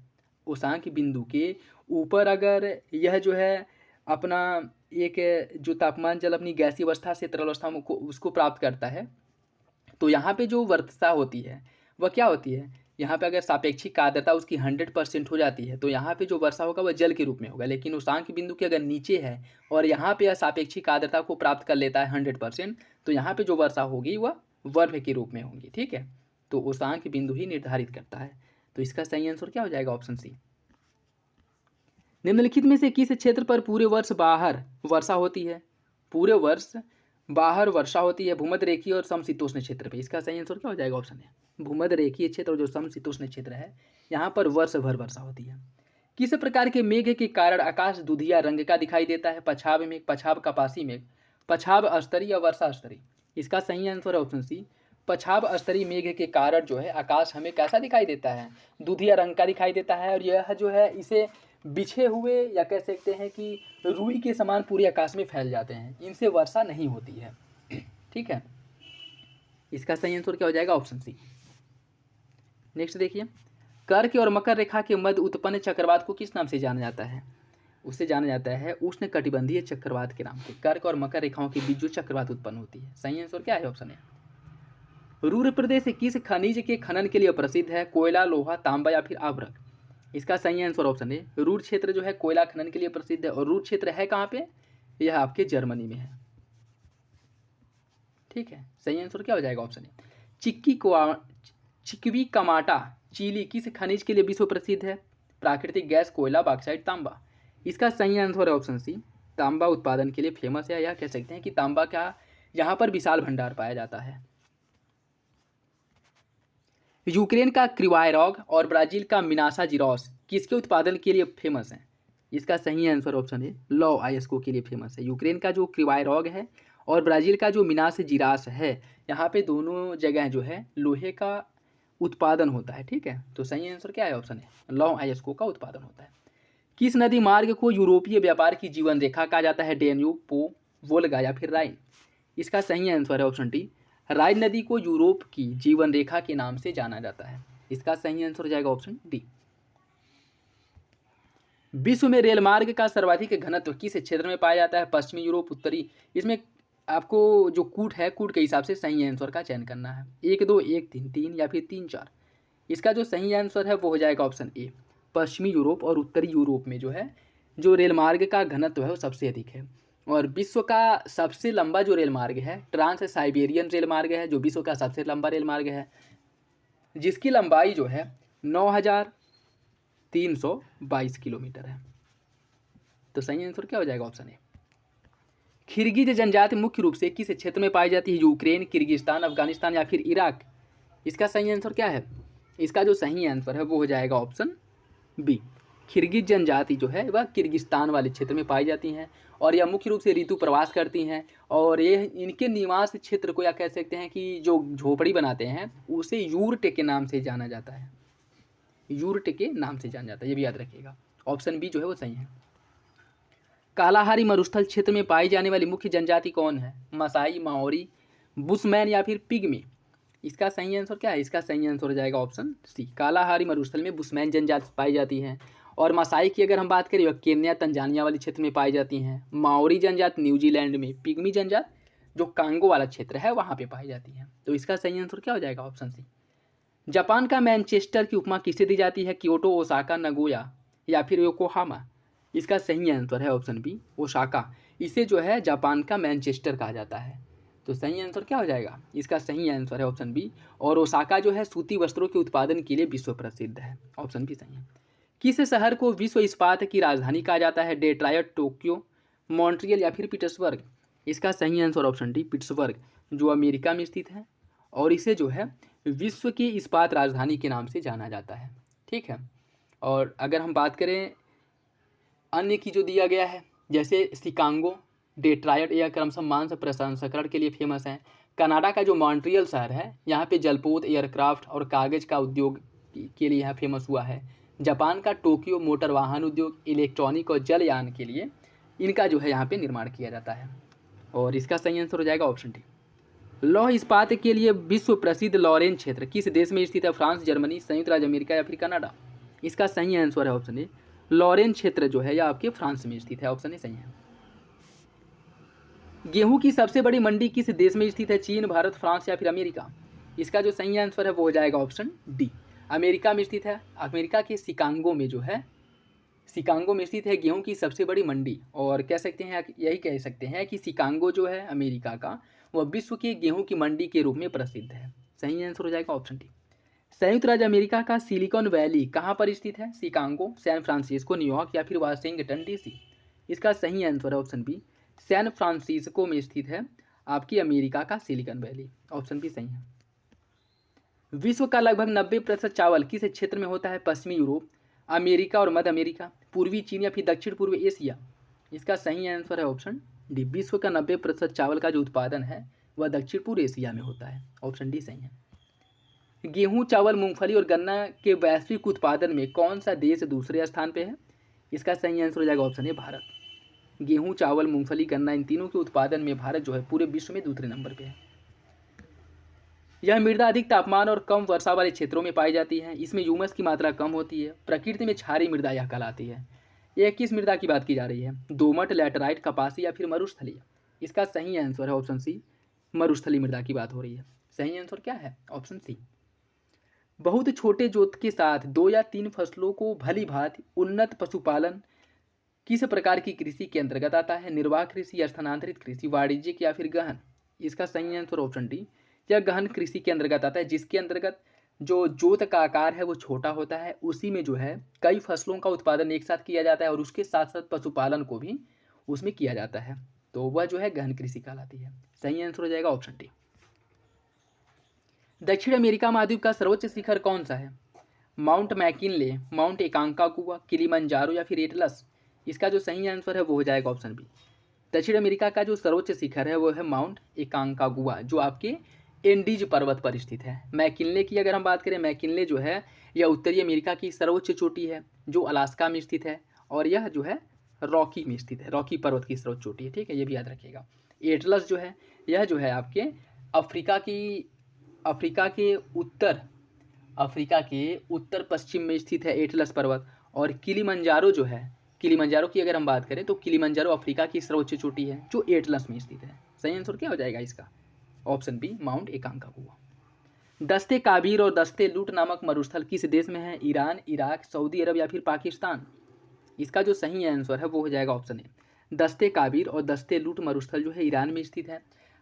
उष्णांक बिंदु के ऊपर अगर यह जो है अपना एक जो तापमान जल अपनी गैसीय अवस्था से तरल अवस्था में को उसको प्राप्त करता है। तो यहाँ पे जो वर्षा होती है वह क्या होती है, यहाँ पे अगर सापेक्षिक आर्द्रता उसकी 100% हो जाती है तो यहाँ पे जो वर्षा होगा वह जल के रूप में होगा। लेकिन उष्णांक बिंदु के अगर नीचे है और यहाँ पे यह सापेक्षिक आर्द्रता को प्राप्त कर लेता है 100%, तो यहाँ पे जो वर्षा होगी वह वर्ष के रूप में होगी। ठीक है, तो उष्णांक बिंदु ही निर्धारित करता है। तो इसका सही आंसर क्या हो जाएगा, ऑप्शन सी। निम्नलिखित में से किस क्षेत्र पर पूरे वर्ष बाहर वर्षा होती है? पूरे वर्ष बाहर वर्षा होती है भूमध्य रेखीय और समशीतोष्ण क्षेत्र पे। इसका सही आंसर क्या हो जाएगा, ऑप्शन है भूमध्य रेखीय क्षेत्र और जो समशीतोष्ण क्षेत्र है यहाँ पर वर्ष भर वर्षा होती है। किस प्रकार के मेघ के कारण आकाश दुधिया रंग का दिखाई देता है? पछाव मेघ, पछाव कपासी मेघ, पछाव स्तरी या वर्षा स्तरी। इसका सही आंसर है ऑप्शन सी। पछाव स्तरी मेघ के कारण जो है आकाश हमें कैसा दिखाई देता है, दुधिया रंग का दिखाई देता है। और यह जो है इसे बिछे हुए या कह सकते हैं कि रुई के समान पूरे आकाश में फैल जाते हैं, इनसे वर्षा नहीं होती है। ठीक है, इसका सही आंसर क्या हो जाएगा, ऑप्शन सी। नेक्स्ट देखिए, कर्क और मकर रेखा के मध्य उत्पन्न चक्रवात को किस नाम से जाना जाता है? उससे जाना जाता है उष्ण कटिबंधीय चक्रवात के नाम से। कर्क और मकर रेखाओं के बीच जो चक्रवात उत्पन्न होती है। सही आंसर क्या है, ऑप्शन है। रूर प्रदेश किस खनिज के खनन के लिए प्रसिद्ध है? कोयला, लोहा, तांबा या फिर आभ्रक। इसका सही आंसर ऑप्शन है रूर क्षेत्र जो है कोयला खनन के लिए प्रसिद्ध है। और रूर क्षेत्र है कहाँ पे? यह आपके जर्मनी में है। ठीक है, सही आंसर क्या हो जाएगा, ऑप्शन है। चिकवी कमाटा चीली किस खनिज के लिए विश्व प्रसिद्ध है? प्राकृतिक गैस, कोयला, बॉक्साइट, तांबा। इसका सही आंसर है ऑप्शन सी। तांबा उत्पादन के लिए फेमस है। यह कह सकते हैं कि तांबा का यहाँ पर विशाल भंडार पाया जाता है। यूक्रेन का क्रिवायरॉग और ब्राजील का मिनासा जिरॉस किसके उत्पादन के लिए फेमस है? इसका सही आंसर ऑप्शन है लौह अयस्कों के लिए फेमस है। यूक्रेन का जो क्रिवायरॉग है और ब्राजील का जो मिनास जिरास है, यहाँ पे दोनों जगह जो है लोहे का उत्पादन होता है। ठीक है, तो सही आंसर क्या है, ऑप्शन है लौह अयस्कों का उत्पादन होता है। किस नदी मार्ग को यूरोपीय व्यापार की जीवन रेखा कहा जाता है? डेन्यूब, पो, वोल्गा या फिर राइन। इसका सही आंसर है ऑप्शन डी। राइन नदी को यूरोप की जीवन रेखा के नाम से जाना जाता है। इसका सही आंसर हो जाएगा ऑप्शन डी। विश्व में रेल मार्ग का सर्वाधिक घनत्व किस क्षेत्र में पाया जाता है? पश्चिमी यूरोप, उत्तरी। इसमें आपको जो कूट है, कूट के हिसाब से सही आंसर का चयन करना है। 1, 2, 1, 3, 3 या फिर 3, 4। इसका जो सही आंसर है वो हो जाएगा ऑप्शन ए। पश्चिमी यूरोप और उत्तरी यूरोप में जो है जो रेल मार्ग का घनत्व है वो सबसे अधिक है। और विश्व का सबसे लंबा जो रेल मार्ग है ट्रांस साइबेरियन रेल मार्ग है, जो विश्व का सबसे लंबा रेल मार्ग है, जिसकी लंबाई जो है 9,322 किलोमीटर है। तो सही आंसर क्या हो जाएगा, ऑप्शन ए। किर्गिज जनजाति मुख्य रूप से किस क्षेत्र में पाई जाती है? यूक्रेन, किर्गिस्तान, अफगानिस्तान या फिर इराक। इसका सही आंसर क्या है? इसका जो सही आंसर है वो हो जाएगा ऑप्शन बी। किर्गिज जनजाति जो है वह किर्गिस्तान वाले क्षेत्र में पाई जाती हैं और यह मुख्य रूप से ऋतु प्रवास करती हैं। और ये इनके निवास क्षेत्र को या कह सकते हैं कि जो झोपड़ी बनाते हैं उसे यूर्ट के नाम से जाना जाता है। यूर्ट के नाम से जाना जाता है, ये भी याद रखिएगा। ऑप्शन बी जो है वो सही है। कालाहारी मरुस्थल क्षेत्र में पाई जाने वाली मुख्य जनजाति कौन है? मसाई, माओरी, बुशमैन या फिर पिग्मी। इसका सही आंसर क्या है? इसका सही आंसर हो जाएगा ऑप्शन सी। कालाहारी मरुस्थल में बुशमैन जनजाति पाई जाती हैं। और मसाई की अगर हम बात करें वह केन्या, तंजानिया वाले क्षेत्र में पाई जाती हैं। माओरी जनजाति न्यूजीलैंड में, पिग्मी जनजाति जो कांगो वाला क्षेत्र है वहाँ पे पाई जाती है। तो इसका सही आंसर क्या हो जाएगा, ऑप्शन सी। जापान का मैनचेस्टर की उपमा किसे दी जाती है? क्योटो, ओसाका, नगोया या फिर योकोहामा। इसका सही आंसर है ऑप्शन बी, ओसाका। इसे जो है जापान का मैनचेस्टर कहा जाता है। तो सही आंसर क्या हो जाएगा? इसका सही आंसर है ऑप्शन बी। और ओसाका जो है सूती वस्त्रों के उत्पादन के लिए विश्व प्रसिद्ध है। ऑप्शन बी सही है। किस शहर को विश्व इस्पात की राजधानी कहा जाता है? डेट्रॉयट, टोक्यो, मॉन्ट्रियल या फिर पीटर्सबर्ग। इसका सही आंसर ऑप्शन डी, पीटर्सबर्ग, जो अमेरिका में स्थित है और इसे जो है विश्व की इस्पात राजधानी के नाम से जाना जाता है। ठीक है, और अगर हम बात करें अन्य की जो दिया गया है, जैसे शिकागो, डेट्रॉयट, यह क्रमशः मांस प्रसंस्करण के लिए फेमस है। कनाडा का जो मॉन्ट्रियल शहर है यहाँ पे जलपोत, एयरक्राफ्ट और कागज़ का उद्योग के लिए यहाँ फेमस हुआ है। जापान का टोक्यो मोटर वाहन उद्योग, इलेक्ट्रॉनिक और जलयान के लिए इनका जो है यहाँ पे निर्माण किया जाता है। और इसका सही आंसर हो जाएगा ऑप्शन डी। लौह इस्पात के लिए विश्व प्रसिद्ध लॉरेन क्षेत्र किस देश में स्थित है? फ्रांस, जर्मनी, संयुक्त राज्य अमेरिका या फिर कनाडा। इसका सही आंसर है ऑप्शन ए, लॉरेन क्षेत्र जो है यह आपके फ्रांस में स्थित है। ऑप्शन ए सही है। गेहूं की सबसे बड़ी मंडी किस देश में स्थित है? चीन, भारत, फ्रांस या फिर अमेरिका? इसका जो सही आंसर है वो हो जाएगा ऑप्शन डी, अमेरिका में स्थित है। अमेरिका के शिकागो में जो है, शिकागो में स्थित है गेहूं की सबसे बड़ी मंडी। और कह सकते हैं, यही कह सकते हैं कि शिकागो जो है अमेरिका का, वह विश्व के गेहूं की मंडी के रूप में प्रसिद्ध है। सही आंसर हो जाएगा ऑप्शन डी। संयुक्त राज्य अमेरिका का सिलिकॉन वैली कहाँ पर स्थित है? शिकागो, सैन फ्रांसिस्को, न्यूयॉर्क या फिर वाशिंगटन डीसी? इसका सही आंसर है ऑप्शन बी, सैन फ्रांसिस्को में स्थित है आपकी अमेरिका का सिलिकॉन वैली। ऑप्शन बी सही है। विश्व का लगभग 90% चावल किस क्षेत्र में होता है? पश्चिमी यूरोप, अमेरिका और मध्य अमेरिका, पूर्वी चीन या फिर दक्षिण पूर्व एशिया? इसका सही आंसर है ऑप्शन डी, विश्व का 90% चावल का जो उत्पादन है वह दक्षिण पूर्व एशिया में होता है। ऑप्शन डी सही है। गेहूं, चावल, मूंगफली और गन्ना के वैश्विक उत्पादन में कौन सा देश दूसरे स्थान पे है? इसका सही आंसर हो जाएगा ऑप्शन ए, भारत। गेहूं, चावल, मूंगफली, गन्ना, इन तीनों के उत्पादन में भारत जो है पूरे विश्व में दूसरे नंबर पे है। यह मृदा अधिक तापमान और कम वर्षा वाले क्षेत्रों में पाई जाती है। इसमें ह्यूमस की मात्रा कम होती है। प्रकृति में क्षारीय मृदा यह कहलाती है। यह किस मृदा की बात की जा रही है? दोमट, लैटराइट, कपासी या फिर मरुस्थलीय? इसका सही आंसर है ऑप्शन सी, मरुस्थलीय मृदा की बात हो रही है। सही आंसर क्या है? Option C. बहुत छोटे जोत के साथ 2 या 3 फसलों को भली भांति उन्नत पशुपालन किस प्रकार की कृषि के अंतर्गत आता है? निर्वाह कृषि, स्थानांतरित कृषि, वाणिज्यिक या फिर गहन? इसका सही आंसर ऑप्शन डी, यह गहन कृषि के अंतर्गत आता है, जिसके अंतर्गत जो जोत का आकार है वो छोटा होता है। उसी में जो है कई फसलों का उत्पादन एक साथ किया जाता है और उसके साथ साथ पशुपालन को भी उसमें किया जाता है, तो वह जो है गहन कृषि कहलाती है। सही आंसर हो जाएगा ऑप्शन डी। दक्षिण अमेरिका महाद्वीप का सर्वोच्च शिखर कौन सा है? माउंट मैकिनले, माउंट एकांकागुआ, किलिमंजारो या फिर एटलस? इसका जो सही आंसर है वो हो जाएगा ऑप्शन बी। दक्षिण अमेरिका का जो सर्वोच्च शिखर है वो है माउंट एकांकागुआ, जो आपके एंडीज पर्वत पर स्थित है। मैकिनले की अगर हम बात करें, मैकिनले जो है यह उत्तरी अमेरिका की सर्वोच्च चोटी है जो अलास्का में स्थित है, और यह जो है रॉकी में स्थित है, रॉकी पर्वत की सर्वोच्च चोटी है। ठीक है, ये भी याद रखिएगा। एटलस जो है यह जो है आपके अफ्रीका के उत्तर पश्चिम में स्थित है एटलस पर्वत। और किलिमंजारो जो है, किलिमंजारो की अगर हम बात करें तो किलिमंजारो अफ्रीका की सर्वोच्च चोटी है जो एटलस में स्थित है। सही आंसर क्या हो जाएगा इसका? Option B, Mount Aconcagua. दस्ते काबीर और दस्ते लूट नामक मरुस्थल किस देश में है? ईरान, इराक, सऊदी अरब या फिर पाकिस्तान? इसका जो सही आंसर है वो हो जाएगा ऑप्शन ए, दस्ते काबीर और दस्ते लूट मरुस्थल जो है ईरान में स्थित है।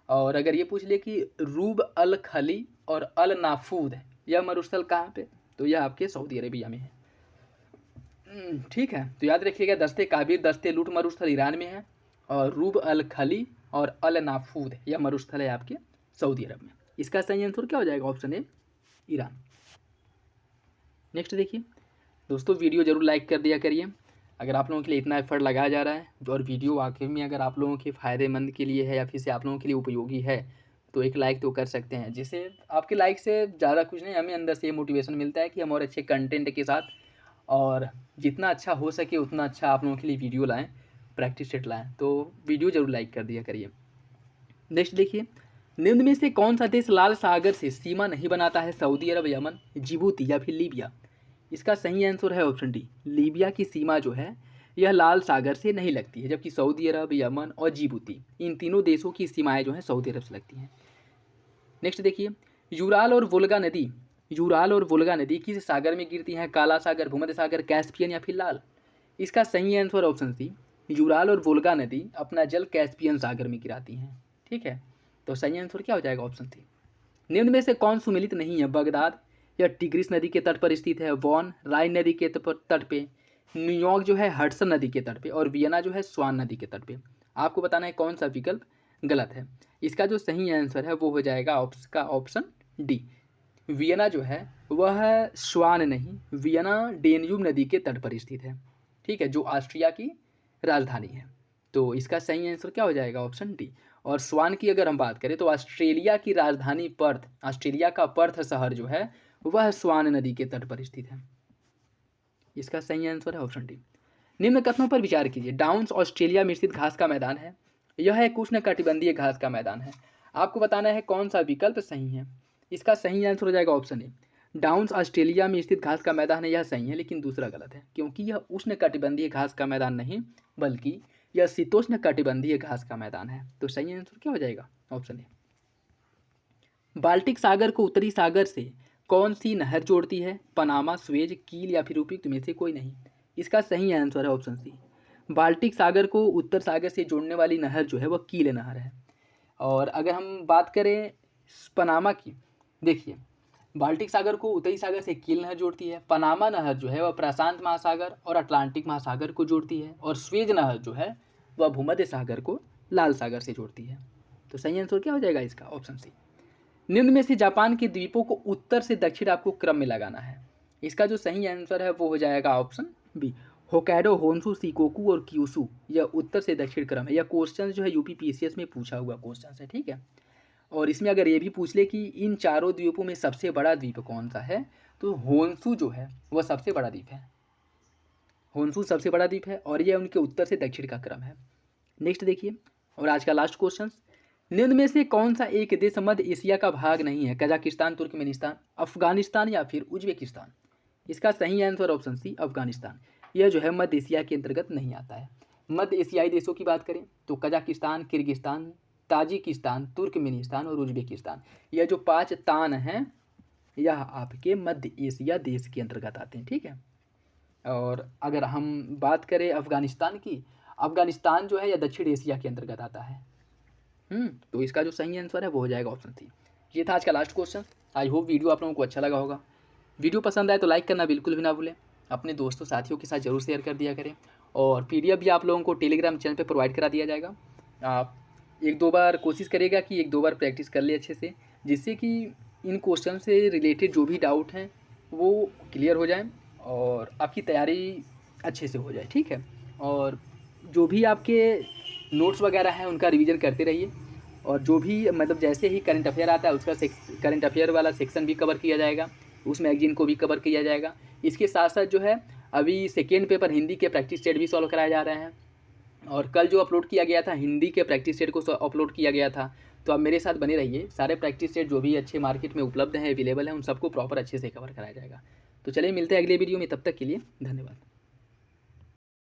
और अगर ये पूछ ले कि रूब अल खली और अल नाफूद यह मरुस्थल कहाँ पे, तो यह आपके सऊदी अरेबिया में है। ठीक है, तो याद रखिएगा, दस्ते काबीर, दस्ते लूट मरुस्थल ईरान में है, और रूब अल खली और अल नाफूद यह मरुस्थल है आपके सऊदी अरब में। इसका सही आंसर क्या हो जाएगा? Option A, Iran. नेक्स्ट देखिए दोस्तों, वीडियो जरूर लाइक कर दिया करिए अगर आप लोगों के लिए इतना एफर्ट लगाया जा रहा है, और वीडियो वाकई में अगर आप लोगों के फ़ायदेमंद के लिए है या फिर से आप लोगों के लिए उपयोगी है तो एक लाइक तो कर सकते हैं, जिससे आपके लाइक से ज़्यादा कुछ नहीं, हमें अंदर से ये मोटिवेशन मिलता है कि हम और अच्छे कंटेंट के साथ और जितना अच्छा हो सके उतना अच्छा आप लोगों के लिए वीडियो लाएँ, प्रैक्टिस सेट लाएँ। तो वीडियो जरूर लाइक कर दिया करिए। नेक्स्ट देखिए, निम्न में से कौन सा देश लाल सागर से सीमा नहीं बनाता है? सऊदी अरब, यमन, जिबूती या फिर लीबिया? इसका सही आंसर है ऑप्शन डी, लीबिया की सीमा जो है यह लाल सागर से नहीं लगती है, जबकि सऊदी अरब, यमन और जिबूती इन तीनों देशों की सीमाएं जो हैं सऊदी अरब से लगती हैं। नेक्स्ट देखिए, यूराल और वोल्गा नदी किस सागर में गिरती हैं? काला सागर, भूमध्य सागर, कैस्पियन या फिर लाल? इसका सही आंसर ऑप्शन सी, यूराल और वोल्गा नदी अपना जल कैस्पियन सागर में गिराती हैं। ठीक है, तो सही आंसर क्या हो जाएगा? Option C. निम्न में से कौन सुमेलित नहीं है? बगदाद या टिग्रिस नदी के तट पर स्थित है, वॉन राइन नदी के तट पे, न्यूयॉर्क जो है हडसन नदी के तट पे, और वियना जो है स्वान नदी के तट पे? आपको बताना है कौन सा विकल्प गलत है। इसका जो सही आंसर है वो हो जाएगा ऑप्शन डी, वियना जो है वह स्वान नहीं, वियना डेन्यूब नदी के तट पर स्थित है। ठीक है, जो ऑस्ट्रिया की राजधानी है। तो इसका सही आंसर क्या हो जाएगा? Option D. और स्वान की अगर हम बात करें तो ऑस्ट्रेलिया की राजधानी पर्थ, ऑस्ट्रेलिया का पर्थ शहर जो है वह स्वान नदी के तट पर स्थित है। इसका सही आंसर है ऑप्शन डी। निम्न कथनों पर विचार कीजिए। डाउन्स ऑस्ट्रेलिया में स्थित घास का मैदान है, यह एक उष्णकटिबंधीय घास का मैदान है। आपको बताना है कौन सा विकल्प सही है। इसका सही आंसर हो जाएगा ऑप्शन ए, डाउन्स ऑस्ट्रेलिया में स्थित घास का मैदान है, यह सही है, लेकिन दूसरा गलत है, क्योंकि यह उष्णकटिबंधीय घास का मैदान नहीं बल्कि यह शीतोष्ण कटिबंधीय घास का मैदान है। तो सही आंसर क्या हो जाएगा? Option A. बाल्टिक सागर को उत्तरी सागर से कौन सी नहर जोड़ती है? पनामा, स्वेज, कील या फिर उपयुक्त में से कोई नहीं। इसका सही आंसर है ऑप्शन सी। बाल्टिक सागर को उत्तर सागर से जोड़ने वाली नहर जो है वह कील नहर है। और अगर हम बात करें पनामा की, देखिए बाल्टिक सागर को उत्तरी सागर से कील नहर जोड़ती है, पनामा नहर जो है वह प्रशांत महासागर और अटलांटिक महासागर को जोड़ती है, और स्वेज नहर जो है वह भूमध्य सागर को लाल सागर से जोड़ती है। तो सही आंसर क्या हो जाएगा इसका? Option C. निम्न में से जापान के द्वीपों को उत्तर से दक्षिण आपको क्रम में लगाना है। इसका जो सही आंसर है वो हो जाएगा option B. Hokkaido, Honshu, Shikoku और क्यूशू, यह उत्तर से दक्षिण क्रम है। यह क्वेश्चन जो है यूपी पीसीएस में पूछा हुआ क्वेश्चन है, ठीक है। और इसमें अगर ये भी पूछ ले कि इन चारों द्वीपों में सबसे बड़ा द्वीप कौन सा है, तो होन्शु जो है वह सबसे बड़ा द्वीप है। होन्शु सबसे बड़ा द्वीप है और यह उनके उत्तर से दक्षिण का क्रम है। नेक्स्ट देखिए, और आज का लास्ट क्वेश्चन, निम्न में से कौन सा एक देश मध्य एशिया का भाग नहीं है? कजाकिस्तान, तुर्कमेनिस्तान, अफगानिस्तान या फिर उज्बेकिस्तान। इसका सही आंसर ऑप्शन सी, अफगानिस्तान। यह जो है मध्य एशिया के अंतर्गत नहीं आता है। मध्य एशियाई देशों की बात करें तो कजाकिस्तान, किर्गिस्तान, ताजिकिस्तान, तुर्कमेनिस्तान और उज्बेकिस्तान, यह जो 5 तान हैं यह आपके मध्य एशिया देश के अंतर्गत आते हैं, ठीक है। और अगर हम बात करें अफगानिस्तान की, अफगानिस्तान जो है यह दक्षिण एशिया के अंतर्गत आता है। तो इसका जो सही आंसर है वो हो जाएगा ऑप्शन सी। ये था आज का last question. I hope video आप लोगों को अच्छा लगा होगा। वीडियो पसंद आए तो लाइक करना बिल्कुल भी ना भूलें, अपने दोस्तों साथियों के साथ जरूर शेयर कर दिया करें, और PDF भी आप लोगों को टेलीग्राम चैनल पे प्रोवाइड करा दिया जाएगा। आप 1-2 बार कोशिश करिएगा कि 1-2 बार प्रैक्टिस कर ले अच्छे से, जिससे कि इन क्वेश्चन से रिलेटेड जो भी डाउट हैं वो क्लियर हो जाए और आपकी तैयारी अच्छे से हो जाए, ठीक है। और जो भी आपके नोट्स वगैरह हैं उनका रिवीजन करते रहिए, और जो भी मतलब जैसे ही करंट अफेयर आता है उसका करंट अफेयर वाला सेक्शन भी कवर किया जाएगा, उस मैगजीन को भी कवर किया जाएगा। इसके साथ साथ जो है अभी सेकेंड पेपर हिंदी के प्रैक्टिस सेट भी सॉल्व कराए जा रहे हैं, और कल जो अपलोड किया गया था हिंदी के प्रैक्टिस सेट को अपलोड किया गया था। तो आप मेरे साथ बने रहिए, सारे प्रैक्टिस सेट जो भी अच्छे मार्केट में उपलब्ध हैं, अवेलेबल हैं, उन सबको प्रॉपर अच्छे से कवर कराया जाएगा। तो चलिए मिलते हैं अगले वीडियो में, तब तक के लिए धन्यवाद।